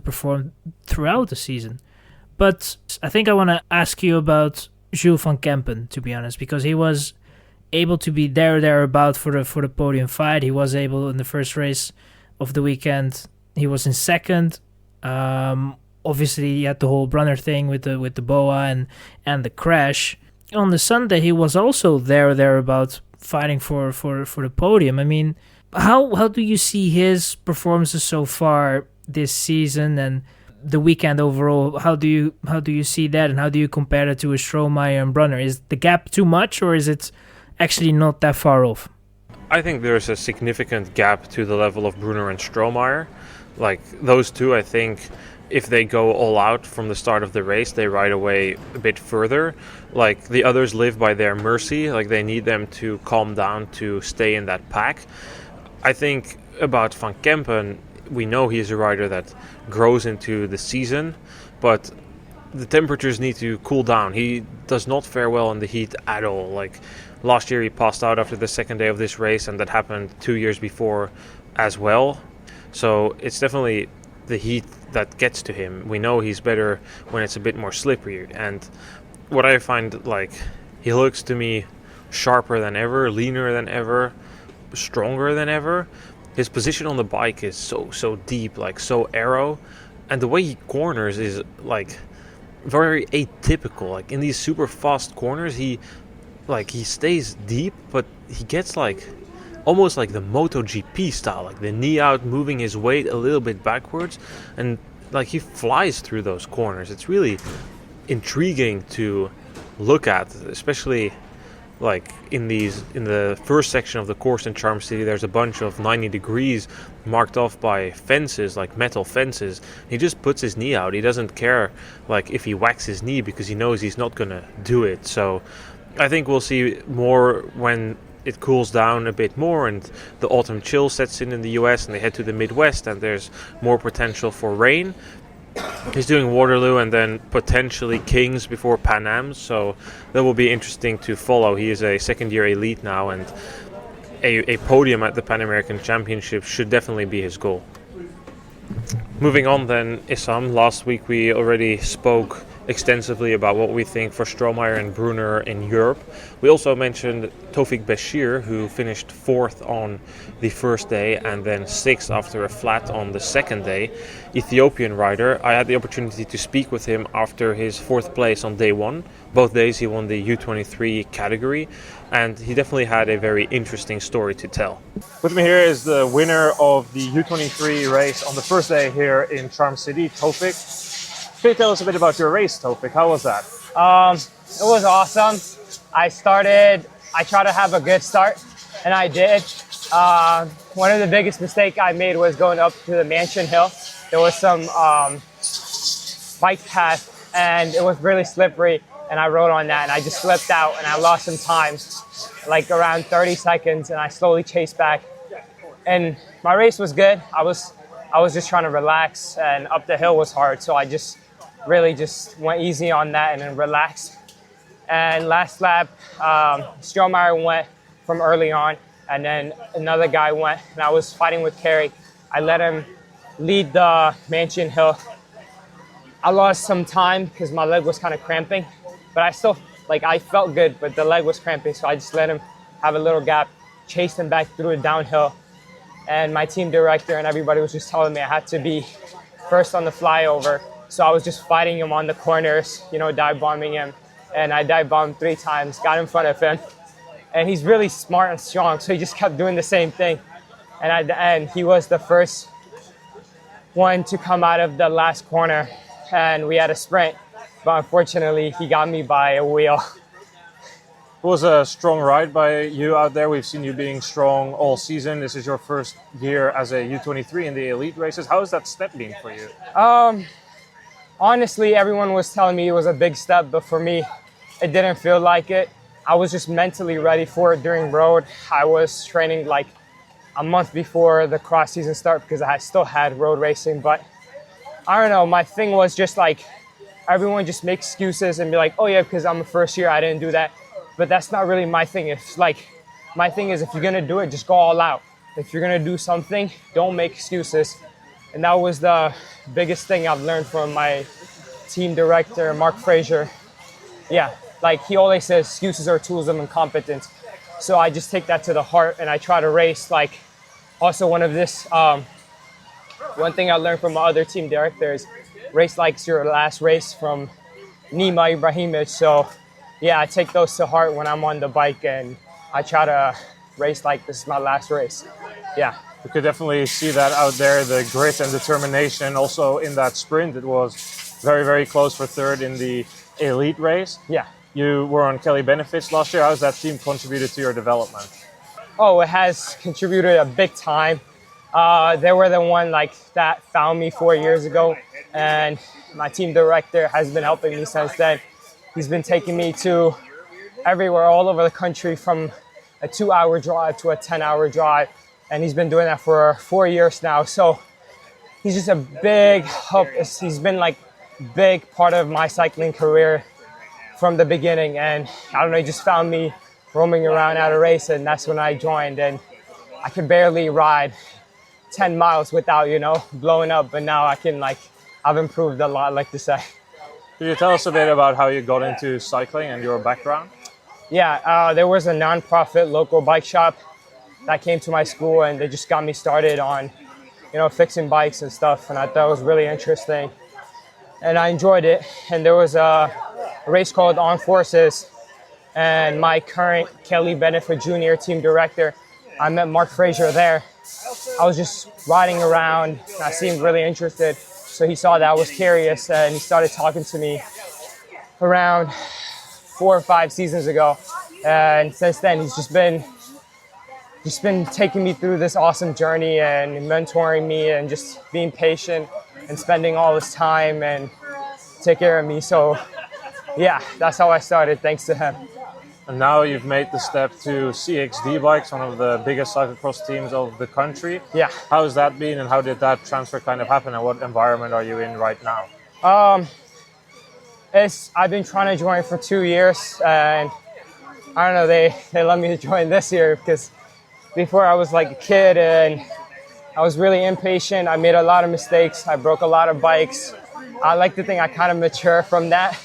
perform throughout the season. But I think I want to ask you about Jules van Kempen, to be honest, because he was able to be thereabout for the podium fight. He was able in the first race of the weekend. He was in second. Obviously, he had the whole Brunner thing with the boa and the crash. On the Sunday, he was also thereabout fighting for the podium. I mean, how do you see his performances so far this season and the weekend overall? How do you see that, and how do you compare it to a Strohmeyer and Brunner? Is the gap too much, or is it actually not that far off? I think there's a significant gap to the level of Brunner and Strohmeyer. Like, those two, I think, if they go all out from the start of the race, they ride away a bit further. Like, the others live by their mercy. Like, they need them to calm down to stay in that pack. I think about Van Kempen, we know he's a rider that grows into the season, but the temperatures need to cool down. He does not fare well in the heat at all. Like, last year he passed out after the second day of this race, and that happened 2 years before as well. So it's definitely the heat that gets to him. We know he's better when it's a bit more slippery. And what I find, like, he looks to me sharper than ever, leaner than ever, stronger than ever. His position on the bike is so deep, like so aero, and the way he corners is like very atypical. Like, in these super fast corners, he stays deep, but he gets like almost like the MotoGP style, like the knee out, moving his weight a little bit backwards, and like he flies through those corners. It's really intriguing to look at, especially like in the first section of the course in Charm City. There's a bunch of 90 degrees marked off by fences, like metal fences. He just puts his knee out. He doesn't care like if he whacks his knee, because he knows he's not gonna do it. So I think we'll see more when it cools down a bit more and the autumn chill sets in the US and they head to the Midwest and there's more potential for rain. He's doing Waterloo and then potentially Kings before Pan Am, so that will be interesting to follow. He is a second-year elite now, and a podium at the Pan American Championship should definitely be his goal. Moving on then, Issam, last week we already spoke extensively about what we think for Strohmeyer and Brunner in Europe. We also mentioned Tofik Beshir, who finished 4th on the first day and then 6th after a flat on the second day. Ethiopian rider. I had the opportunity to speak with him after his 4th place on day 1. Both days he won the U23 category, and he definitely had a very interesting story to tell. With me here is the winner of the U23 race on the first day here in Charm City, Tofik. Can you tell us a bit about your race, Tofik? How was that? It was awesome. I tried to have a good start, and I did. One of the biggest mistakes I made was going up to the Mansion Hill. There was some bike path, and it was really slippery, and I rode on that, and I just slipped out, and I lost some time, like around 30 seconds, and I slowly chased back. And my race was good. I was just trying to relax, and up the hill was hard, so I just really just went easy on that and then relaxed. And last lap, Strohmeyer went from early on, and then another guy went, and I was fighting with Kerry. I let him lead the Mansion Hill. I lost some time because my leg was kind of cramping, but I still, I felt good, but the leg was cramping, so I just let him have a little gap, chased him back through a downhill. And my team director and everybody was just telling me I had to be first on the flyover. So I was just fighting him on the corners, dive bombing him. And I dive bombed 3 times, got in front of him. And he's really smart and strong, so he just kept doing the same thing. And at the end, he was the first one to come out of the last corner, and we had a sprint. But unfortunately, he got me by a wheel. It was a strong ride by you out there. We've seen you being strong all season. This is your first year as a U23 in the elite races. How has that step been for you? Honestly, everyone was telling me it was a big step, but for me, it didn't feel like it. I was just mentally ready for it during road. I was training like a month before the cross season start because I still had road racing. But I don't know, my thing was just everyone just make excuses and be like, oh yeah, because I'm a first year, I didn't do that. But that's not really my thing. It's my thing is if you're gonna do it, just go all out. If you're gonna do something, don't make excuses. And that was the biggest thing I've learned from my team director, Mark Fraser. Yeah, he always says excuses are tools of incompetence. So I just take that to the heart and I try to race also one thing I learned from my other team director is race like it's your last race from Nima Ibrahimovic. So yeah, I take those to heart when I'm on the bike and I try to race like this is my last race. Yeah. You could definitely see that out there, the grit and determination. Also in that sprint, it was very, very close for third in the elite race. Yeah. You were on Kelly Benefits last year. How has that team contributed to your development? Oh, it has contributed a big time. They were the one that found me 4 years ago, and my team director has been helping me since then. He's been taking me to everywhere, all over the country, from a 2-hour drive to a 10-hour drive. And he's been doing that for 4 years now. So he's just a big help. He's been big part of my cycling career from the beginning. And I don't know, he just found me roaming around at a race, and that's when I joined. And I could barely ride 10 miles without, blowing up. But now I can I've improved a lot, I like to say. Could you tell us a bit about how you got into cycling and your background? Yeah, there was a non-profit local bike shop that came to my school, and they just got me started on, fixing bikes and stuff. And I thought it was really interesting, and I enjoyed it. And there was a race called On Forces, and my current Kelly Benefit Jr. team director, I met Mark Fraser there. I was just riding around, and I seemed really interested. So he saw that I was curious, and he started talking to me around 4 or 5 seasons ago. And since then, he's just been taking me through this awesome journey and mentoring me and just being patient and spending all this time and take care of me. So yeah, that's how I started, thanks to him. And now you've made the step to CXD Bikes, one of the biggest cyclocross teams of the country. Yeah. How has that been, and how did that transfer kind of happen, and what environment are you in right now? I've been trying to join for 2 years, and I don't know, they let me join this year because before I was a kid and I was really impatient. I made a lot of mistakes. I broke a lot of bikes. I like to think I kind of mature from that.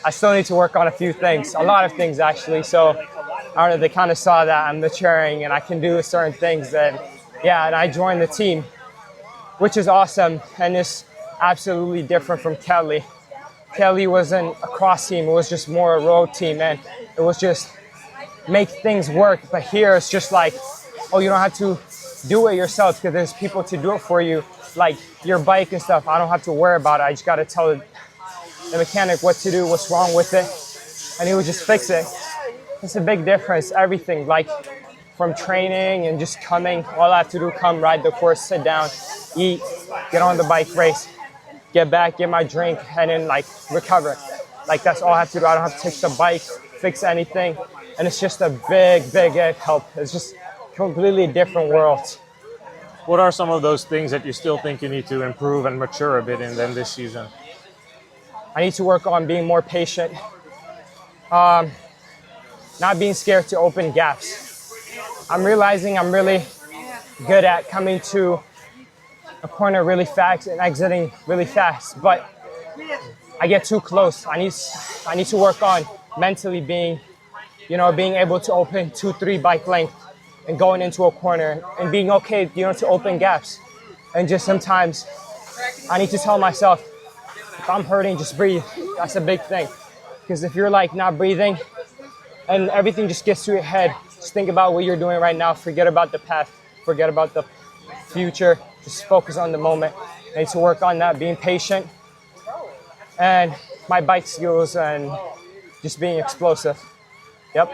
I still need to work on a few things, a lot of things actually. So I don't know, they kind of saw that I'm maturing and I can do certain things. And yeah, and I joined the team, which is awesome. And it's absolutely different from Kelly. Kelly wasn't a cross team. It was just more a road team. And it was just make things work. But here it's just oh, you don't have to do it yourself because there's people to do it for you. Your bike and stuff, I don't have to worry about it. I just got to tell the mechanic what to do, what's wrong with it, and he would just fix it. It's a big difference, everything. from training and just coming. All I have to do, come ride the course, sit down, eat, get on the bike, race, get back, get my drink, and then like recover. Like that's all I have to do. I don't have to take the bike, fix anything. And it's just a big help. It's just completely different world. What are some of those things that you still think you need to improve and mature a bit in then this season? I need to work on being more patient. Not being scared to open gaps. I'm realizing I'm really good at coming to a corner really fast and exiting really fast, but I get too close. I need to work on mentally being able to open 2-3 bike length and going into a corner and being okay, to open gaps. And just sometimes I need to tell myself, if I'm hurting, just breathe. That's a big thing. Because if you're like not breathing and everything just gets to your head, just think about what you're doing right now. Forget about the past, forget about the future. Just focus on the moment. I need to work on that, being patient and my bike skills and just being explosive. Yep.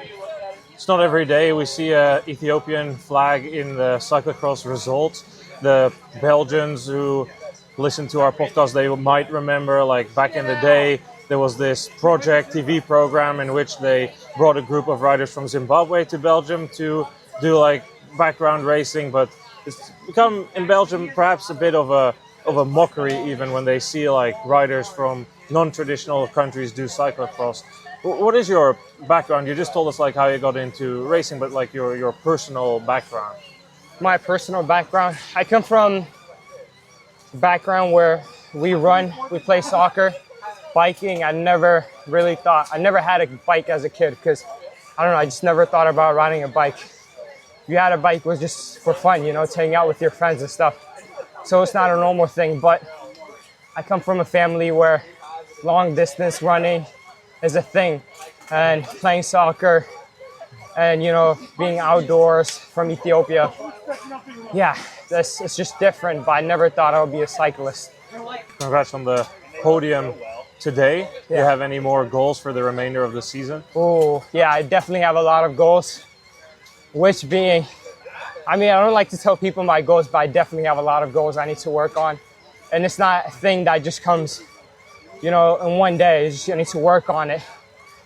It's not every day we see an Ethiopian flag in the cyclocross results. The Belgians who listen to our podcast, they might remember like back in the day, there was this project TV program in which they brought a group of riders from Zimbabwe to Belgium to do like background racing, but it's become in Belgium perhaps a bit of a mockery even when they see like riders from non-traditional countries do cyclocross. What is your background? You just told us like how you got into racing, but like your personal background. My personal background, I come from a background where we run, we play soccer, biking. I never had a bike as a kid because I just never thought about riding a bike. If you had a bike, it was just for fun, to hang out with your friends and stuff. So it's not a normal thing, but I come from a family where long distance running is a thing, and playing soccer and, being outdoors from Ethiopia. Yeah, it's just different, but I never thought I would be a cyclist. Congrats on the podium today. Yeah. Do you have any more goals for the remainder of the season? Oh, yeah, I definitely have a lot of goals, which being, I don't like to tell people my goals, but I definitely have a lot of goals I need to work on. And it's not a thing that just comes, in one day. I need to work on it.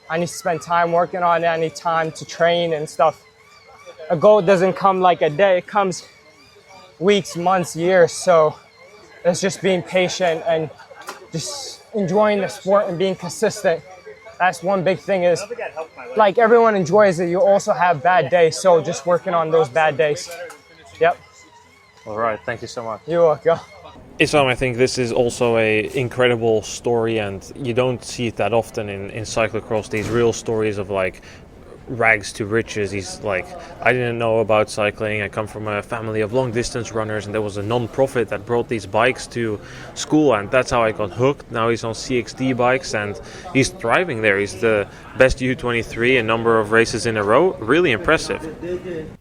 I need to spend time working on it. I need time to train and stuff. A goal doesn't come like a day. It comes weeks, months, years. So it's just being patient and just enjoying the sport and being consistent. That's one big thing is, like everyone enjoys it, you also have bad days. So just working on those bad days. Yep. All right. Thank you so much. You're welcome. Issam, I think this is also an incredible story, and you don't see it that often in cyclocross, these real stories of like rags to riches. He's like, I didn't know about cycling. I come from a family of long distance runners, and there was a non-profit that brought these bikes to school, and that's how I got hooked. Now he's on CXD bikes and he's thriving there. He's the best U23 a number of races in a row. Really impressive.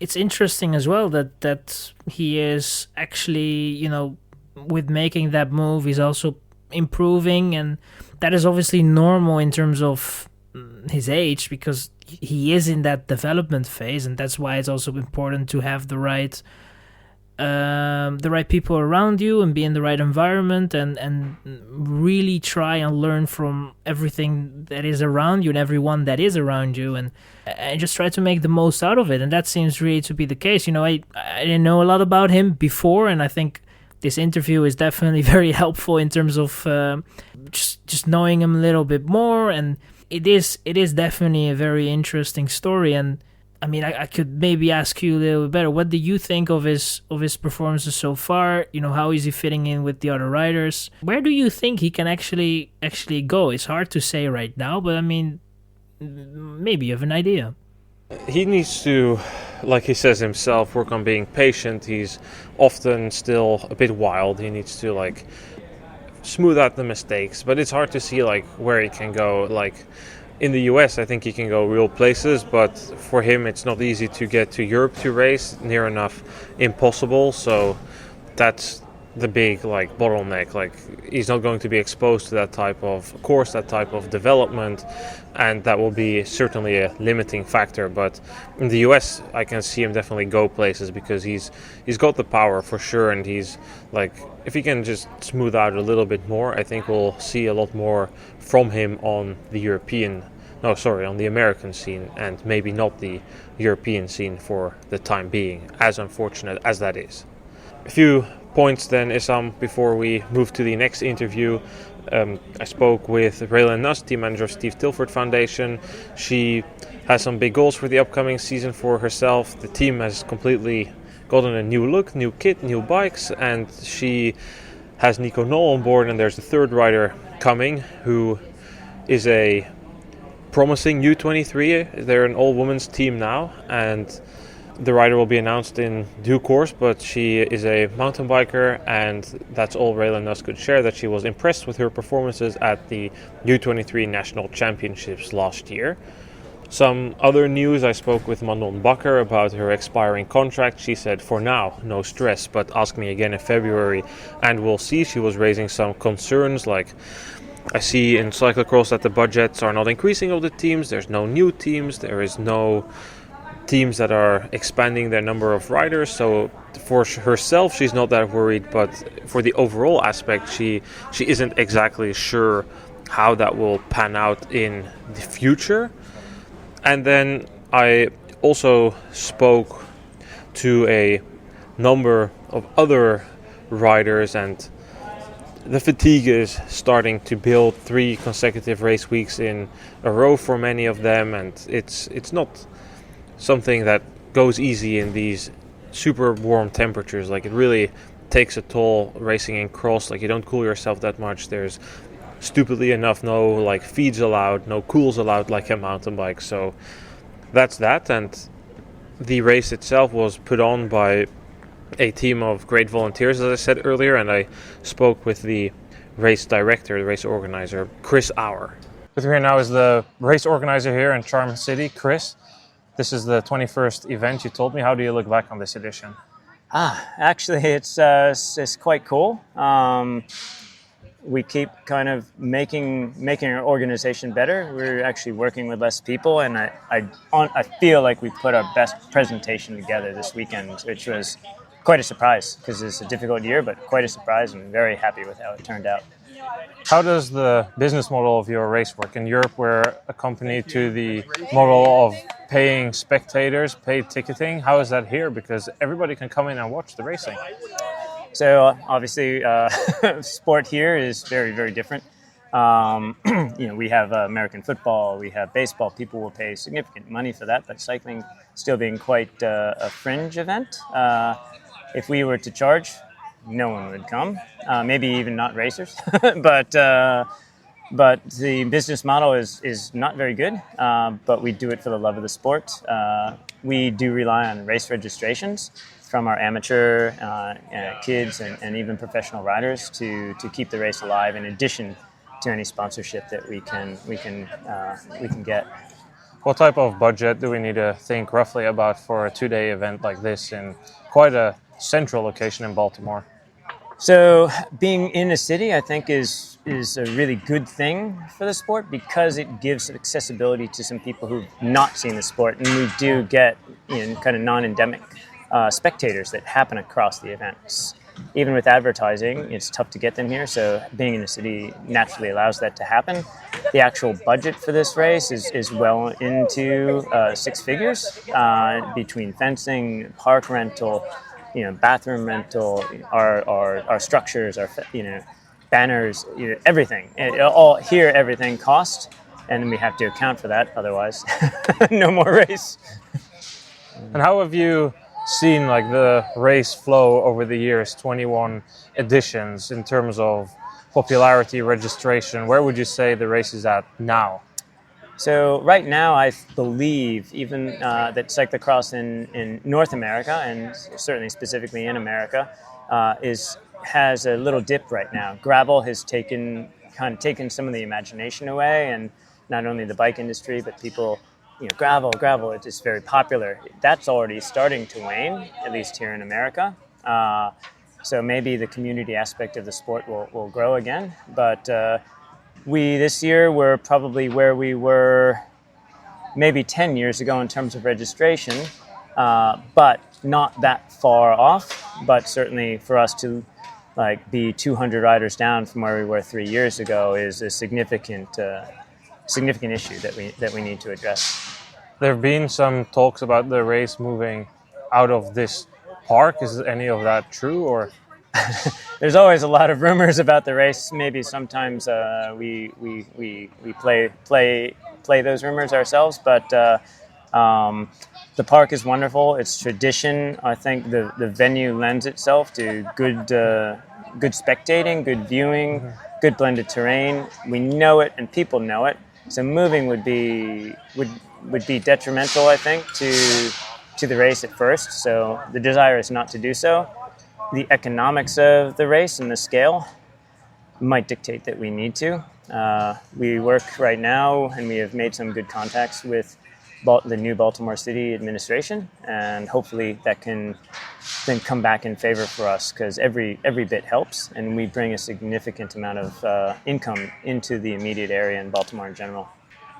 It's interesting as well that he is actually, with making that move, he's also improving, and that is obviously normal in terms of his age because he is in that development phase, and that's why it's also important to have the right people around you and be in the right environment and really try and learn from everything that is around you and everyone that is around you, and just try to make the most out of it. And that seems really to be the case. I didn't know a lot about him before, and I think this interview is definitely very helpful in terms of just knowing him a little bit more, and it is definitely a very interesting story. And I could maybe ask you a little bit better. What do you think of his performances so far? How is he fitting in with the other riders? Where do you think he can actually go? It's hard to say right now, but maybe you have an idea. He needs to, like he says himself, work on being patient. He's often still a bit wild. He needs to smooth out the mistakes, but it's hard to see where he can go. In the US, I think he can go real places, but for him it's not easy to get to Europe to race, near enough impossible. So that's the big like bottleneck. Like he's not going to be exposed to that type of course, that type of development, and that will be certainly a limiting factor. But in the US, I can see him definitely go places because he's got the power for sure, and he's like, if he can just smooth out a little bit more, I think we'll see a lot more from him on the on the American scene, and maybe not the European scene for the time being, as unfortunate as that is. A few points then, Issam, before we move to the next interview. I spoke with Raylan Nuss, team manager of Steve Tilford Foundation. She has some big goals for the upcoming season for herself. The team has completely gotten a new look, new kit, new bikes, and she has Nico Knoll on board, and there's the third rider coming who is a promising U23. They're an all-women's team now, and the rider will be announced in due course, but she is a mountain biker, and that's all Raylan Nuss could share, that she was impressed with her performances at the U23 National Championships last year. Some other news, I spoke with Manon Bakker about her expiring contract. She said, for now, no stress, but ask me again in February and we'll see. She was raising some concerns, like I see in cyclocross that the budgets are not increasing of the teams, there's no new teams, there is no teams that are expanding their number of riders, so for herself she's not that worried, but for the overall aspect she isn't exactly sure how that will pan out in the future. And then I also spoke to a number of other riders, and the fatigue is starting to build. 3 consecutive race weeks in a row for many of them, and it's not something that goes easy in these super warm temperatures. Like, it really takes a toll racing in cross. Like, you don't cool yourself that much. There's stupidly enough no like feeds allowed, no cools allowed like a mountain bike. So that's that. And the race itself was put on by a team of great volunteers, as I said earlier, and I spoke with the race director, the race organizer, Kris Auer. With me here now is the race organizer here in Charm City, Kris. This is the 21st event, you told me. How do you look back on this edition? Actually, it's quite cool. We keep kind of making our organization better. We're actually working with less people, and I feel like we put our best presentation together this weekend, which was quite a surprise because it's a difficult year, but quite a surprise, and very happy with how it turned out. How does the business model of your race work? In Europe, we're accompanied to the model of paying spectators, paid ticketing. How is that here? Because everybody can come in and watch the racing. So obviously, sport here is very, very different. We have American football, we have baseball. People will pay significant money for that, but cycling still being quite a fringe event. If we were to charge, no one would come. Maybe even not racers, but the business model is not very good. But we do it for the love of the sport. We do rely on race registrations from our amateur kids and even professional riders to keep the race alive, in addition to any sponsorship that we can get. What type of budget do we need to think roughly about for a 2-day event like this in quite a central location in Baltimore? So being in a city, I think, is a really good thing for the sport, because it gives accessibility to some people who've not seen the sport, and we do get kind of non-endemic spectators that happen across the events. Even with advertising, it's tough to get them here, so being in the city naturally allows that to happen. The actual budget for this race is well into 6 figures between fencing, park rental, bathroom rental, our structures, our banners, everything. Everything costs, and we have to account for that. Otherwise, no more race. And how have you seen the race flow over the years, 21 editions, in terms of popularity, registration? Where would you say the race is at now? So right now, I believe even that cyclocross in North America, and certainly specifically in America, has a little dip right now. Gravel has taken some of the imagination away, and not only the bike industry, but people, gravel, it is very popular. That's already starting to wane, at least here in America. So maybe the community aspect of the sport will grow again. But this year we're probably where we were maybe 10 years ago in terms of registration, but not that far off. But certainly for us to be 200 riders down from where we were 3 years ago is a significant issue that we need to address. There have been some talks about the race moving out of this park. Is any of that true, or? There's always a lot of rumors about the race. Maybe sometimes we play those rumors ourselves, but the park is wonderful. It's tradition. I think the venue lends itself to good spectating, good viewing, good blended terrain. We know it, and people know it. So moving would be detrimental, I think, to the race at first. So the desire is not to do so. The economics of the race and the scale might dictate that we need to. We work right now, and we have made some good contacts with the new Baltimore City administration, and hopefully that can then come back in favor for us, because every bit helps, and we bring a significant amount of income into the immediate area in Baltimore in general.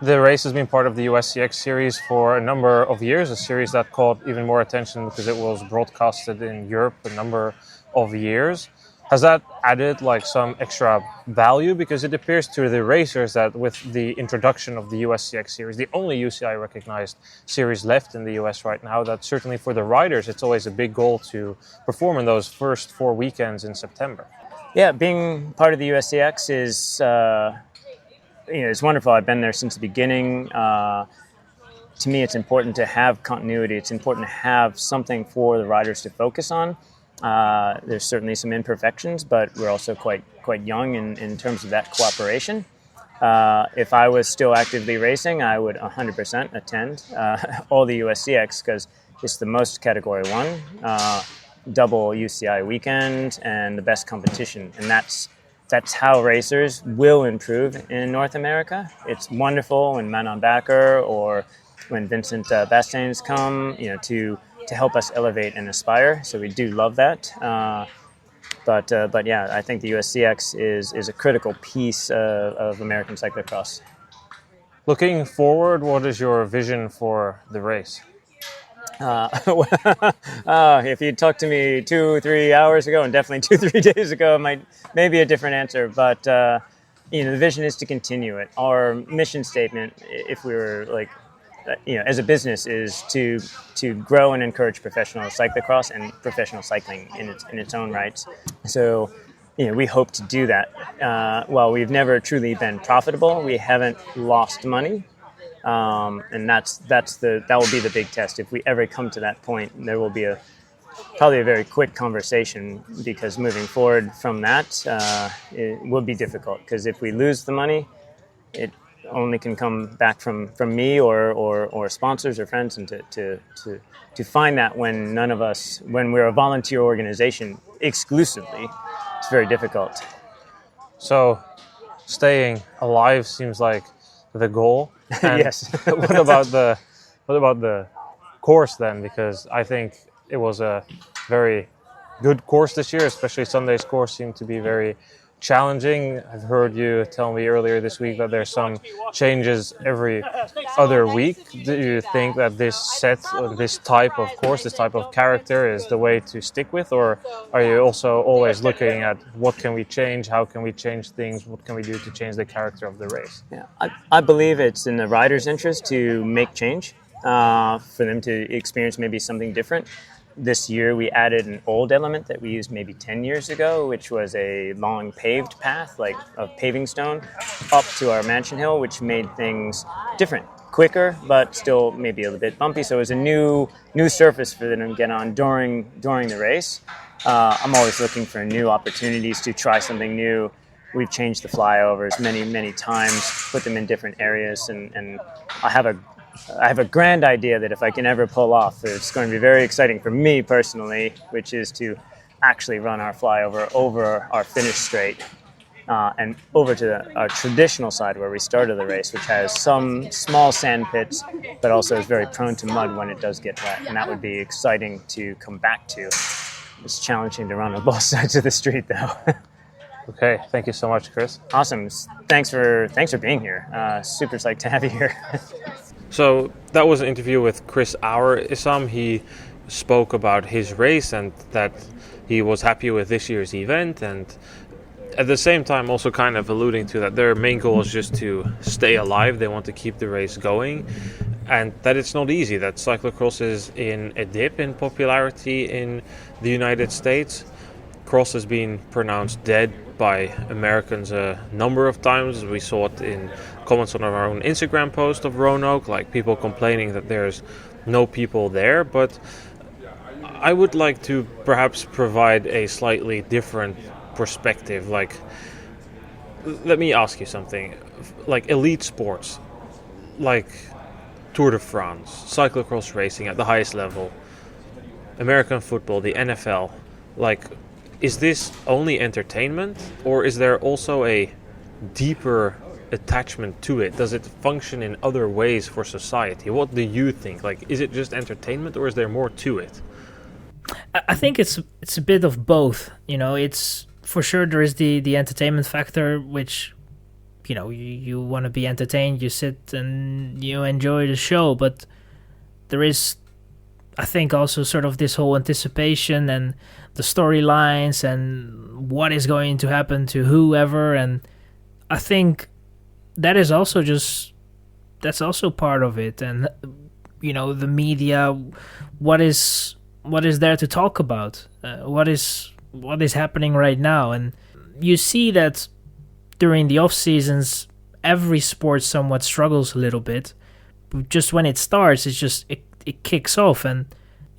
The race has been part of the USCX series for a number of years, a series that caught even more attention because it was broadcasted in Europe a number of years. Has that added some extra value? Because it appears to the racers that with the introduction of the USCX series, the only UCI recognized series left in the US right now, that certainly for the riders, it's always a big goal to perform in those first 4 weekends in September. Yeah, being part of the USCX is... it's wonderful. I've been there since the beginning. To me, it's important to have continuity. It's important to have something for the riders to focus on. There's certainly some imperfections, but we're also quite young in terms of that cooperation. If I was still actively racing, I would 100% attend all the USCX, because it's the most Category 1, double UCI weekend, and the best competition. And that's how racers will improve in North America. It's wonderful when Manon Bakker or when Vincent Bastains come, to help us elevate and aspire. So we do love that. But yeah, I think the USCX is a critical piece of American cyclocross. Looking forward, what is your vision for the race? If you'd talked to me 2-3 hours ago, and definitely 2-3 days ago, it may be a different answer. But the vision is to continue it. Our mission statement, if we were as a business, is to grow and encourage professional cyclocross and professional cycling in its own rights. So we hope to do that. While we've never truly been profitable, we haven't lost money. And that will be the big test. If we ever come to that point, there will be probably a very quick conversation, because moving forward from that, it will be difficult, because if we lose the money, it only can come back from me or sponsors or friends, and to find that when we're a volunteer organization exclusively, it's very difficult. So staying alive seems like the goal. And yes. what about the course then? Because I think it was a very good course this year, especially Sunday's course seemed to be very challenging. I've heard you tell me earlier this week that there's some changes every other week. Do you think that this type of course, this type of character is the way to stick with, or are you also always looking at what can we change, how can we change things, what can we do to change the character of the race? Yeah, I believe it's in the riders' interest to make change, for them to experience maybe something different. This year we added an old element that we used maybe 10 years ago, which was a long paved path, of paving stone, up to our Mansion Hill, which made things different, quicker, but still maybe a little bit bumpy. So it was a new surface for them to get on during the race. I'm always looking for new opportunities to try something new. We've changed the flyovers many times, put them in different areas, and I have a grand idea that if I can ever pull off, it's going to be very exciting for me personally, which is to actually run our flyover over our finish straight and over to our traditional side where we started the race, which has some small sand pits, but also is very prone to mud when it does get wet. And that would be exciting to come back to. it's challenging to run on both sides of the street, though. Okay, thank you so much, Kris. Awesome. Thanks for being here. Super psyched to have you here. So that was an interview with Kris Auer. Issam, he spoke about his race and that he was happy with this year's event, and at the same time also kind of alluding to that their main goal is just to stay alive. They want to keep the race going, and that it's not easy, that cyclocross is in a dip in popularity in the United States. Cross has been pronounced dead by Americans a number of times. We saw it in comments on our own Instagram post of Roanoke, like people complaining that there's no people there. But I would like to perhaps provide a slightly different perspective. Like, let me ask you something. Like elite sports, like Tour de France, cyclocross racing at the highest level, American football, the NFL, like, is this only entertainment, or is there also a deeper attachment to it? Does it function in other ways for society? What do you think? Like, is it just entertainment, or is there more to it? I think it's a bit of both. You know, it's for sure there is the entertainment factor, which, you know, you want to be entertained, you sit and you enjoy the show, but there is, I think, also sort of this whole anticipation and the storylines and what is going to happen to whoever, and I think that is also that's also part of it. And, you know, the media, what is there to talk about? What is happening right now? And you see that during the off seasons, every sport somewhat struggles a little bit. But just when it starts, it kicks off. And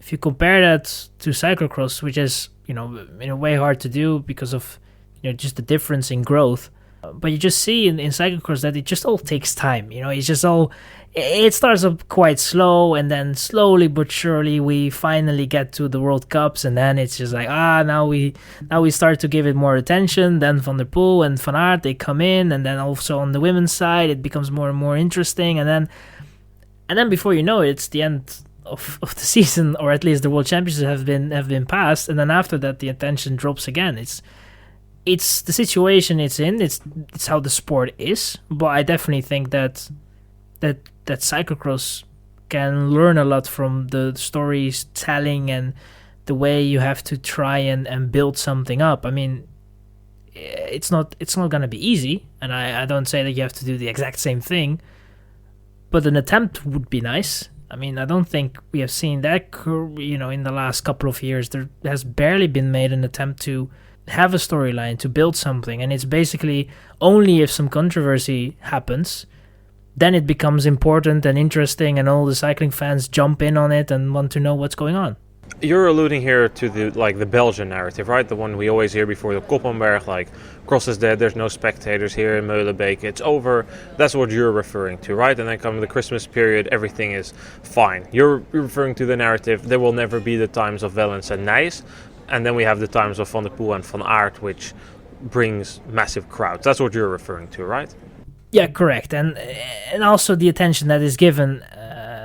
if you compare that to cyclocross, which is, you know, in a way hard to do because of, you know, just the difference in growth. But you just see in cyclocross that it just all takes time. You know, it starts up quite slow, and then slowly but surely we finally get to the World Cups, and then it's just like, now we start to give it more attention. Then Van der Poel and Van Aert, they come in, and then also on the women's side it becomes more and more interesting, and then before you know it, it's the end of the season, or at least the World Championships have been passed, and then after that the attention drops again. It's the situation it's in. It's how the sport is. But I definitely think that cyclocross can learn a lot from the storytelling and the way you have to try and build something up. I mean, it's not gonna be easy, and I don't say that you have to do the exact same thing, but an attempt would be nice. I mean, I don't think we have seen that, you know, in the last couple of years. There has barely been made an attempt to have a storyline, to build something, and it's basically only if some controversy happens, then it becomes important and interesting, and all the cycling fans jump in on it and want to know what's going on. You're alluding here to the Belgian narrative, right? The one we always hear before the Koppenberg, like, cross is dead, there's no spectators here in Meulenbeek, it's over. That's what you're referring to, right? And then come the Christmas period, everything is fine. You're referring to the narrative, there will never be the times of Wellens and Nijs, and then we have the times of Van der Poel and Van Aert, which brings massive crowds. That's what you're referring to, right? Yeah, correct. And also the attention that is given,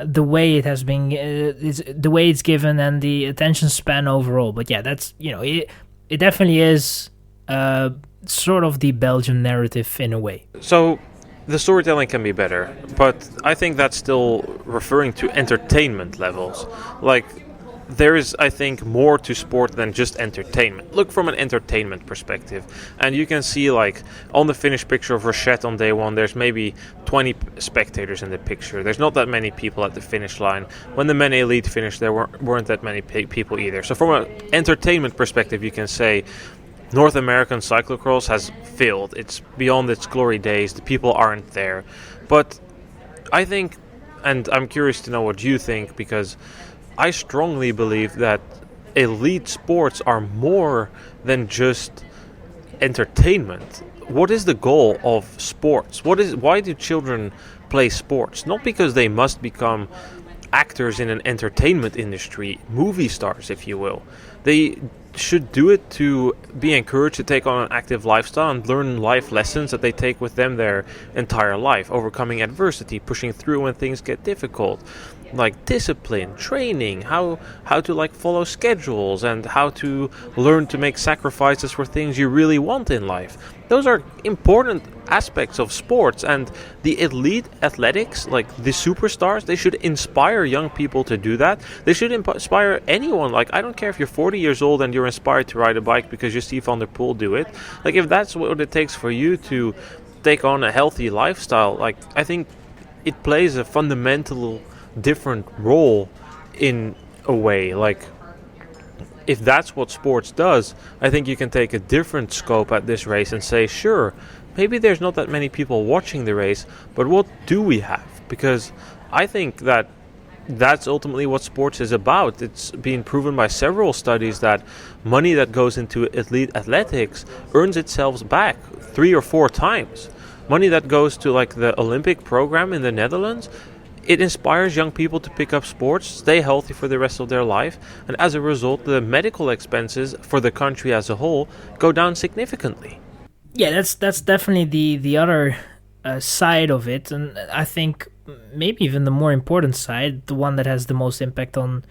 the way it has been, the way it's given, and the attention span overall. But yeah, that's, you know, it definitely is sort of the Belgian narrative in a way. So the storytelling can be better, but I think that's still referring to entertainment levels. Like, there is, I think, more to sport than just entertainment. Look from an entertainment perspective, and you can see, like, on the finished picture of Rochette on day one, there's maybe 20 spectators in the picture. There's not that many people at the finish line. When the Men Elite finished, there weren't that many people either. So from an entertainment perspective, you can say North American cyclocross has failed. It's beyond its glory days. The people aren't there. But I think, and I'm curious to know what you think, because I strongly believe that elite sports are more than just entertainment. What is the goal of sports? Why do children play sports? Not because they must become actors in an entertainment industry, movie stars, if you will. They should do it to be encouraged to take on an active lifestyle and learn life lessons that they take with them their entire life, overcoming adversity, pushing through when things get difficult. like discipline, training, how to like follow schedules, and how to learn to make sacrifices for things you really want in life. Those are important aspects of sports, and the elite athletics, like the superstars, they should inspire young people to do that. They should inspire anyone. Like, I don't care if you're 40 years old and you're inspired to ride a bike because you see Van der Poel do it. Like, if that's what it takes for you to take on a healthy lifestyle, like, I think it plays a fundamental different role in a way. Like, if that's what sports does, I think you can take a different scope at this race and say, sure, maybe there's not that many people watching the race, but what do we have? Because I think that that's ultimately what sports is about. It's been proven by several studies that money that goes into elite athletics earns itself back 3 or 4 times. Money that goes to like the Olympic program in the Netherlands, it inspires young people to pick up sports, stay healthy for the rest of their life, and as a result, the medical expenses for the country as a whole go down significantly. Yeah, that's definitely the other side of it, and I think maybe even the more important side, the one that has the most impact on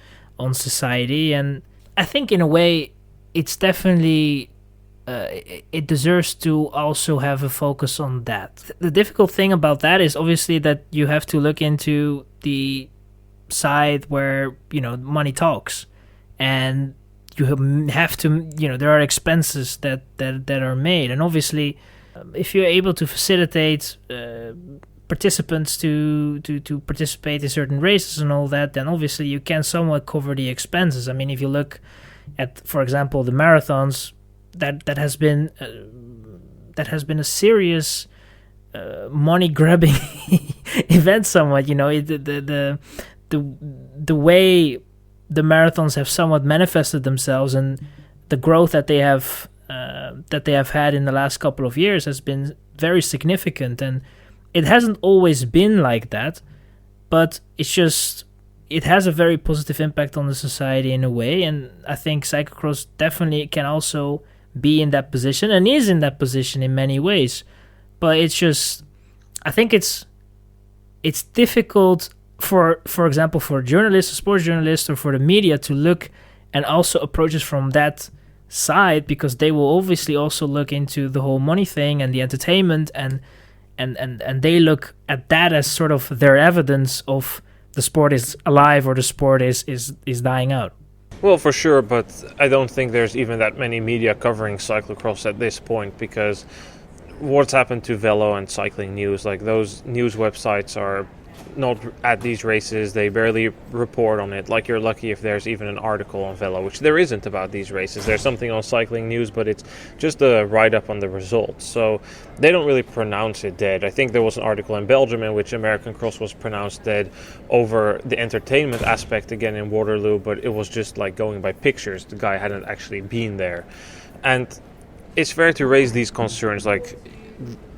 society. And I think in a way, it's definitely it deserves to also have a focus on that. The difficult thing about that is obviously that you have to look into the side where, you know, money talks, and you have to, you know, there are expenses that are made, and obviously if you're able to facilitate participants to participate in certain races and all that, then obviously you can somewhat cover the expenses. I mean, if you look at, for example, the marathons, that has been a serious money grabbing event somewhat. You know, the way the marathons have somewhat manifested themselves, and the growth that they have had in the last couple of years has been very significant. And it hasn't always been like that, but it has a very positive impact on the society in a way. And I think cyclocross definitely can also be in that position, and is in that position in many ways. But it's just, I think it's difficult for example, for journalists, sports journalists, or for the media to look and also approach it from that side, because they will obviously also look into the whole money thing and the entertainment, and they look at that as sort of their evidence of the sport is alive or the sport is dying out. Well, for sure, but I don't think there's even that many media covering cyclocross at this point, because what's happened to Velo and Cycling News, like those news websites are not at these races, they barely report on it. Like, you're lucky if there's even an article on Velo, which there isn't about these races. There's something on Cycling News, but it's just a write-up on the results, so they don't really pronounce it dead. I think there was an article in Belgium in which American Cross was pronounced dead over the entertainment aspect again in Waterloo, but it was just like going by pictures. The guy hadn't actually been there. And it's fair to raise these concerns, like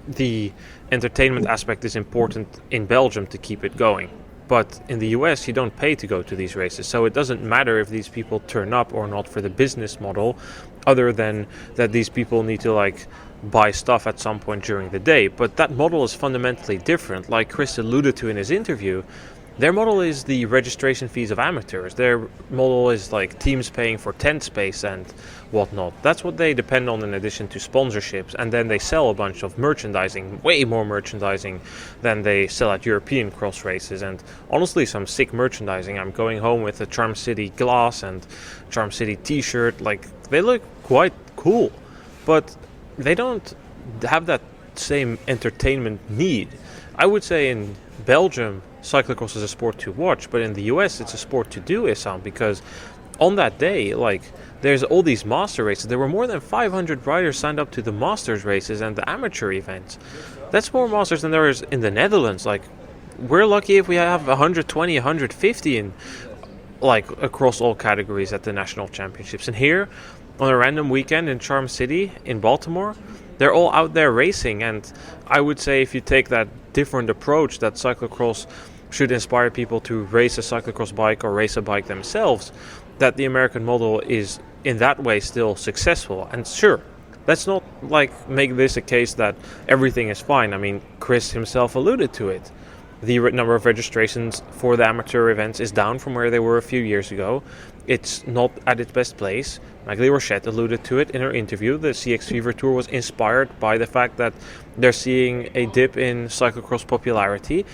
the entertainment aspect is important in Belgium to keep it going, but in the US you don't pay to go to these races, so it doesn't matter if these people turn up or not for the business model, other than that these people need to like buy stuff at some point during the day. But that model is fundamentally different. Like Kris alluded to in his interview, their model is the registration fees of amateurs. Their model is like teams paying for tent space and whatnot. That's what they depend on, in addition to sponsorships. And then they sell a bunch of merchandising, way more merchandising than they sell at European cross races. And honestly, some sick merchandising. I'm going home with a Charm City glass and Charm City t-shirt. Like, they look quite cool, but they don't have that same entertainment need. I would say in Belgium, cyclocross is a sport to watch, but in the US it's a sport to do, Issam, because on that day, like, there's all these master races. There were more than 500 riders signed up to the masters races and the amateur events. That's more masters than there is in the Netherlands. Like, we're lucky if we have 120, 150 in, like, across all categories at the national championships. And here, on a random weekend in Charm City in Baltimore, they're all out there racing. And I would say if you take that different approach, that cyclocross should inspire people to race a cyclocross bike or race a bike themselves, that the American model is in that way still successful. And sure, let's not like make this a case that everything is fine. I mean, Kris himself alluded to it. the number of registrations for the amateur events is down from where they were a few years ago. It's not at its best place. Maghalie Rochette alluded to it in her interview. The CX Fever Tour was inspired by the fact that they're seeing a dip in cyclocross popularity.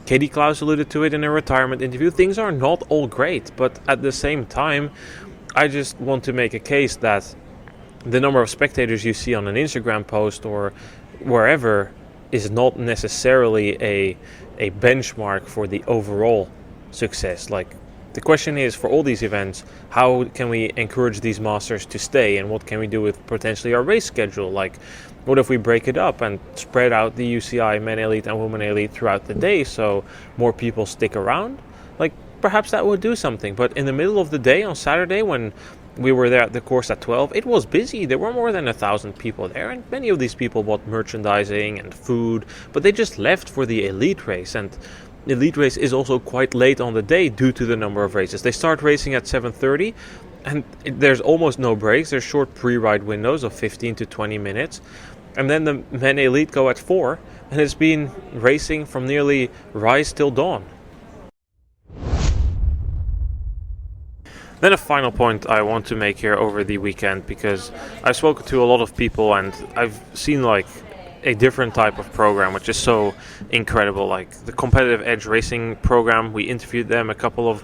Katie Klaus alluded to it in her retirement interview. Things are not all great, but at the same time, I just want to make a case that the number of spectators you see on an Instagram post or wherever is not necessarily a benchmark for the overall success. Like, the question is, for all these events, how can we encourage these masters to stay, and what can we do with potentially our race schedule? Like, what if we break it up and spread out the UCI Men Elite and Women Elite throughout the day so more people stick around? Like, perhaps that would do something. But in the middle of the day on Saturday, when we were there at the course at 12, it was busy. There were more than 1,000 people there, and many of these people bought merchandising and food, but they just left for the elite race. And the elite race is also quite late on the day due to the number of races. They start racing at 7:30, and there's almost no breaks. There's short pre-ride windows of 15 to 20 minutes. And then the Men Elite go at 4, and it's been racing from nearly rise till dawn. Then a final point I want to make here over the weekend, because I've spoken to a lot of people and I've seen like a different type of program, which is so incredible. Like the Competitive Edge Racing program, we interviewed them a couple of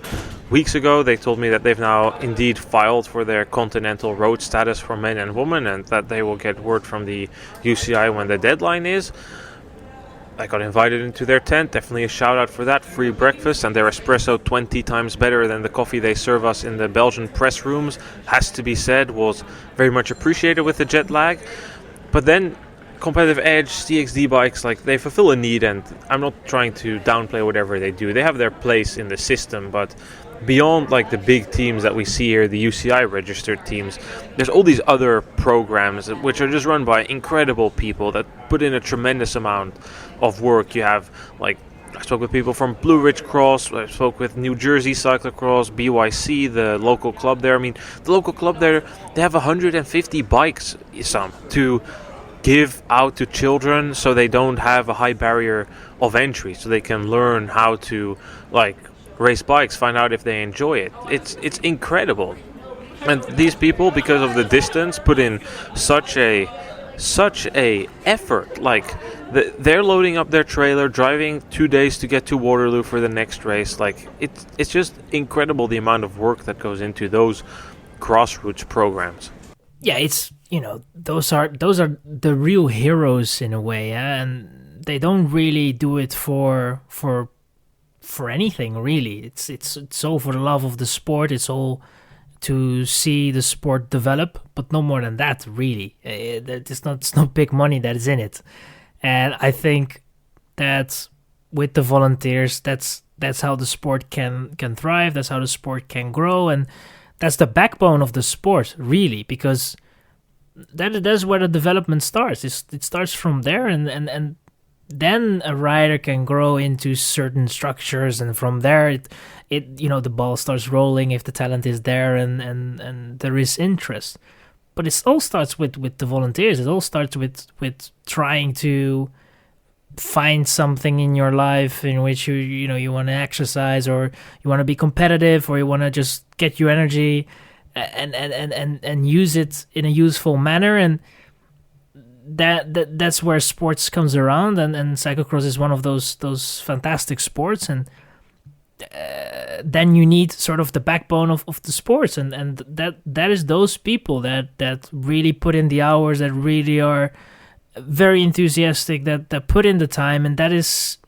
weeks ago. They told me that they've now indeed filed for their continental road status for men and women, and that they will get word from the UCI when the deadline is. I got invited into their tent. Definitely a shout out for that. Free breakfast, and their espresso 20 times better than the coffee they serve us in the Belgian press rooms, has to be said, was very much appreciated with the jet lag. But then Competitive Edge, CXD bikes, like, they fulfill a need, and I'm not trying to downplay whatever they do. They have their place in the system, but beyond like the big teams that we see here, the UCI registered teams, there's all these other programs which are just run by incredible people that put in a tremendous amount of work. You have, like, I spoke with people from Blue Ridge Cross, I spoke with New Jersey Cyclocross, BYC, the local club there. I mean, the local club there, they have 150 bikes, Issam, to give out to children so they don't have a high barrier of entry, so they can learn how to, like, race bikes, find out if they enjoy it. It's incredible. And these people, because of the distance, put in such a effort. Like, they're loading up their trailer, driving 2 days to get to Waterloo for the next race. Like, it's just incredible the amount of work that goes into those grassroots programs. Yeah, it's, you know, those are the real heroes in a way, yeah? And they don't really do it for anything, really. It's all for the love of the sport. It's all to see the sport develop, but no more than that, really. It's not big money that is in it. And I think that with the volunteers, that's how the sport can thrive. That's how the sport can grow, and that's the backbone of the sport, really, because that's where the development starts. It starts from there, and then a rider can grow into certain structures, and from there it you know, the ball starts rolling if the talent is there and there is interest. But it all starts with the volunteers. It all starts with trying to find something in your life in which you want to exercise, or you want to be competitive, or you want to just get your energy and use it in a useful manner. And that's where sports comes around, and cyclocross is one of those fantastic sports. And then you need sort of the backbone of the sports, and that is those people that really put in the hours, that really are very enthusiastic, that put in the time, and that's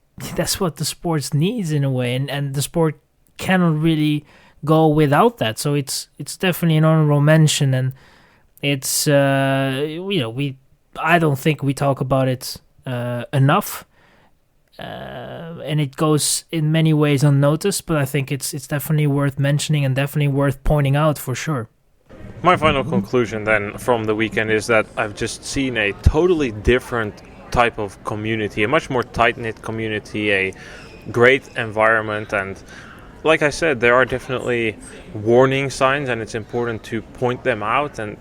what the sports needs in a way, and the sport cannot really go without that. So it's definitely an honorable mention, and it's I don't think we talk about it enough, and it goes in many ways unnoticed, but I think it's definitely worth mentioning and definitely worth pointing out for sure. My final conclusion then from the weekend is that I've just seen a totally different type of community, a much more tight-knit community, a great environment, and like I said, there are definitely warning signs, and it's important to point them out. And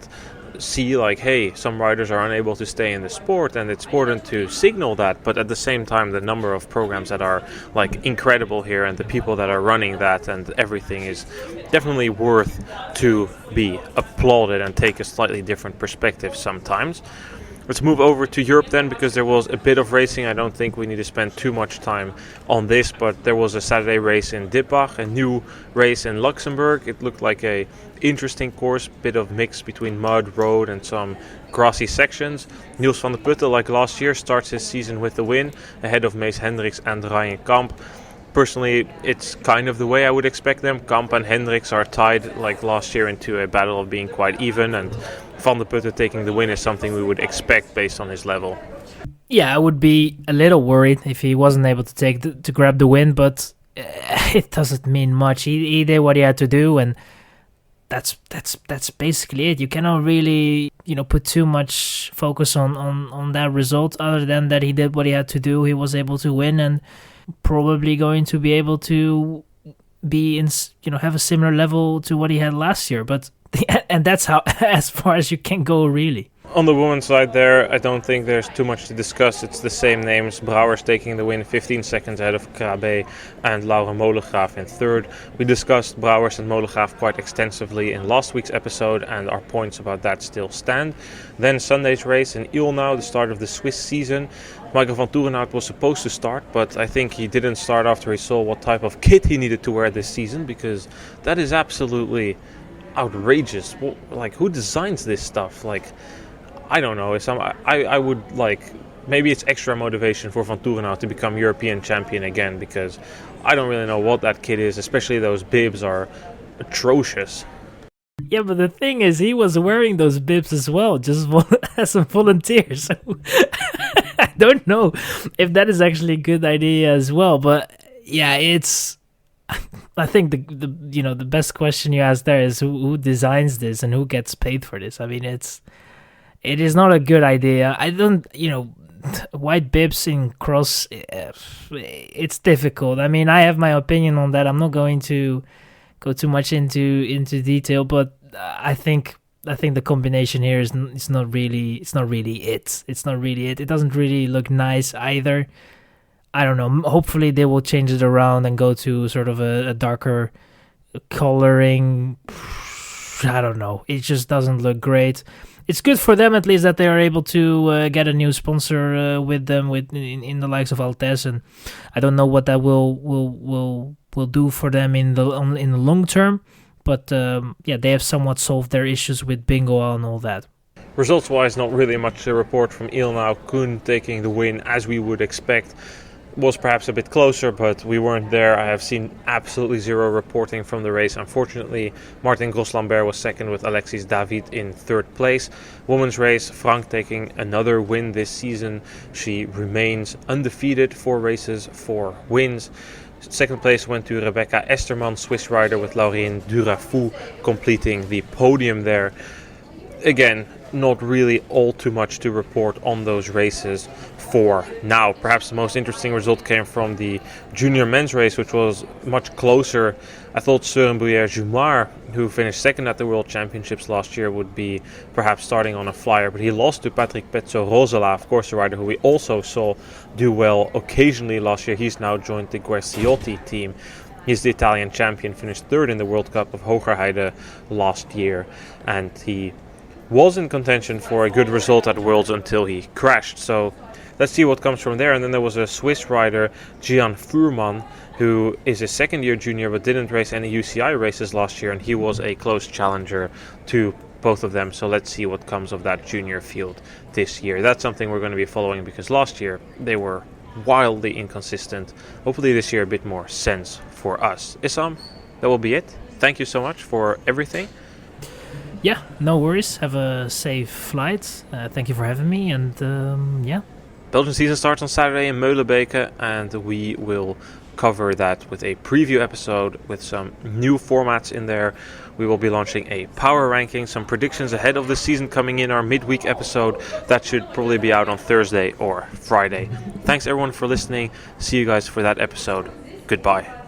see like, hey, some riders are unable to stay in the sport, and it's important to signal that. But at the same time, the number of programs that are like incredible here, and the people that are running that, and everything is definitely worth to be applauded and take a slightly different perspective sometimes. Let's move over to Europe then, because there was a bit of racing. I don't think we need to spend too much time on this, but there was a Saturday race in Dippach, a new race in Luxembourg. It looked like a interesting course, bit of mix between mud, road and some grassy sections. Niels van der Putten, like last year, starts his season with the win ahead of Mees Hendricks and Ryan Kamp. Personally, it's kind of the way I would expect them. Kamp and Hendricks are tied like last year into a battle of being quite even, and Van der Putten taking the win is something we would expect based on his level. Yeah, I would be a little worried if he wasn't able to grab the win, but it doesn't mean much. He did what he had to do, and that's basically it. You cannot really, put too much focus on that result, other than that he did what he had to do. He was able to win, and probably going to be able to be in, have a similar level to what he had last year. But and that's how as far as you can go, really. On the women's side there, I don't think there's too much to discuss. It's the same names. Brouwers taking the win 15 seconds ahead of Krabbe and Laura Molengraaf in third. We discussed Brouwers and Molengraaf quite extensively in last week's episode, and our points about that still stand. Then Sunday's race in Ilmenau, the start of the Swiss season. Michael van Toerenhout was supposed to start, but I think he didn't start after he saw what type of kit he needed to wear this season, because that is absolutely outrageous. Like, who designs this stuff? Like, I don't know. I would like, maybe it's extra motivation for Van Toerenhout to become European champion again, because I don't really know what that kit is, especially those bibs are atrocious. Yeah, but the thing is, he was wearing those bibs as well, just as a volunteer. So I don't know if that is actually a good idea as well. But yeah, I think the best question you ask there is who designs this and who gets paid for this. I mean, it is not a good idea. I don't, white bibs in cross, it's difficult. I mean, I have my opinion on that. I'm not going to go too much into detail, but I think the combination here is not really it. It's not really it. It doesn't really look nice either. I don't know. Hopefully they will change it around and go to sort of a darker coloring. I don't know. It just doesn't look great. It's good for them at least that they are able to get a new sponsor with them in the likes of Altes, and I don't know what that will do for them in the long term. But they have somewhat solved their issues with bingo and all that. Results-wise, not really much to report from Ilmenau. Koen taking the win as we would expect. Was perhaps a bit closer, but we weren't there. I have seen absolutely zero reporting from the race. Unfortunately, Martin Gros-Lambert was second with Alexis David in third place. Women's race, Frank taking another win this season. She remains undefeated, 4 races, 4 wins. Second place went to Rebecca Esterman, Swiss rider, with Laurien Durafou completing the podium there. Again, not really all too much to report on those races for now. Perhaps the most interesting result came from the junior men's race, which was much closer. I thought Søren Bruyère-Jumar, who finished second at the World Championships last year, would be perhaps starting on a flyer, but he lost to Patrick Petzo-Rosala, of course a rider who we also saw do well occasionally last year. He's now joined the Guerciotti team. He's the Italian champion, finished third in the World Cup of Hoogerheide last year, and he was in contention for a good result at Worlds until he crashed. So let's see what comes from there. And then there was a Swiss rider, Gian Fuhrmann, who is a second-year junior but didn't race any UCI races last year, and he was a close challenger to both of them. So let's see what comes of that junior field this year. That's something we're going to be following, because last year they were wildly inconsistent. Hopefully this year a bit more sense for us. Issam, that will be it. Thank you so much for everything. Yeah, no worries. Have a safe flight. Thank you for having me. And Belgian season starts on Saturday in Meulenbeke, and we will cover that with a preview episode with some new formats in there. We will be launching a power ranking, some predictions ahead of the season coming in our midweek episode. That should probably be out on Thursday or Friday. Thanks everyone for listening. See you guys for that episode. Goodbye.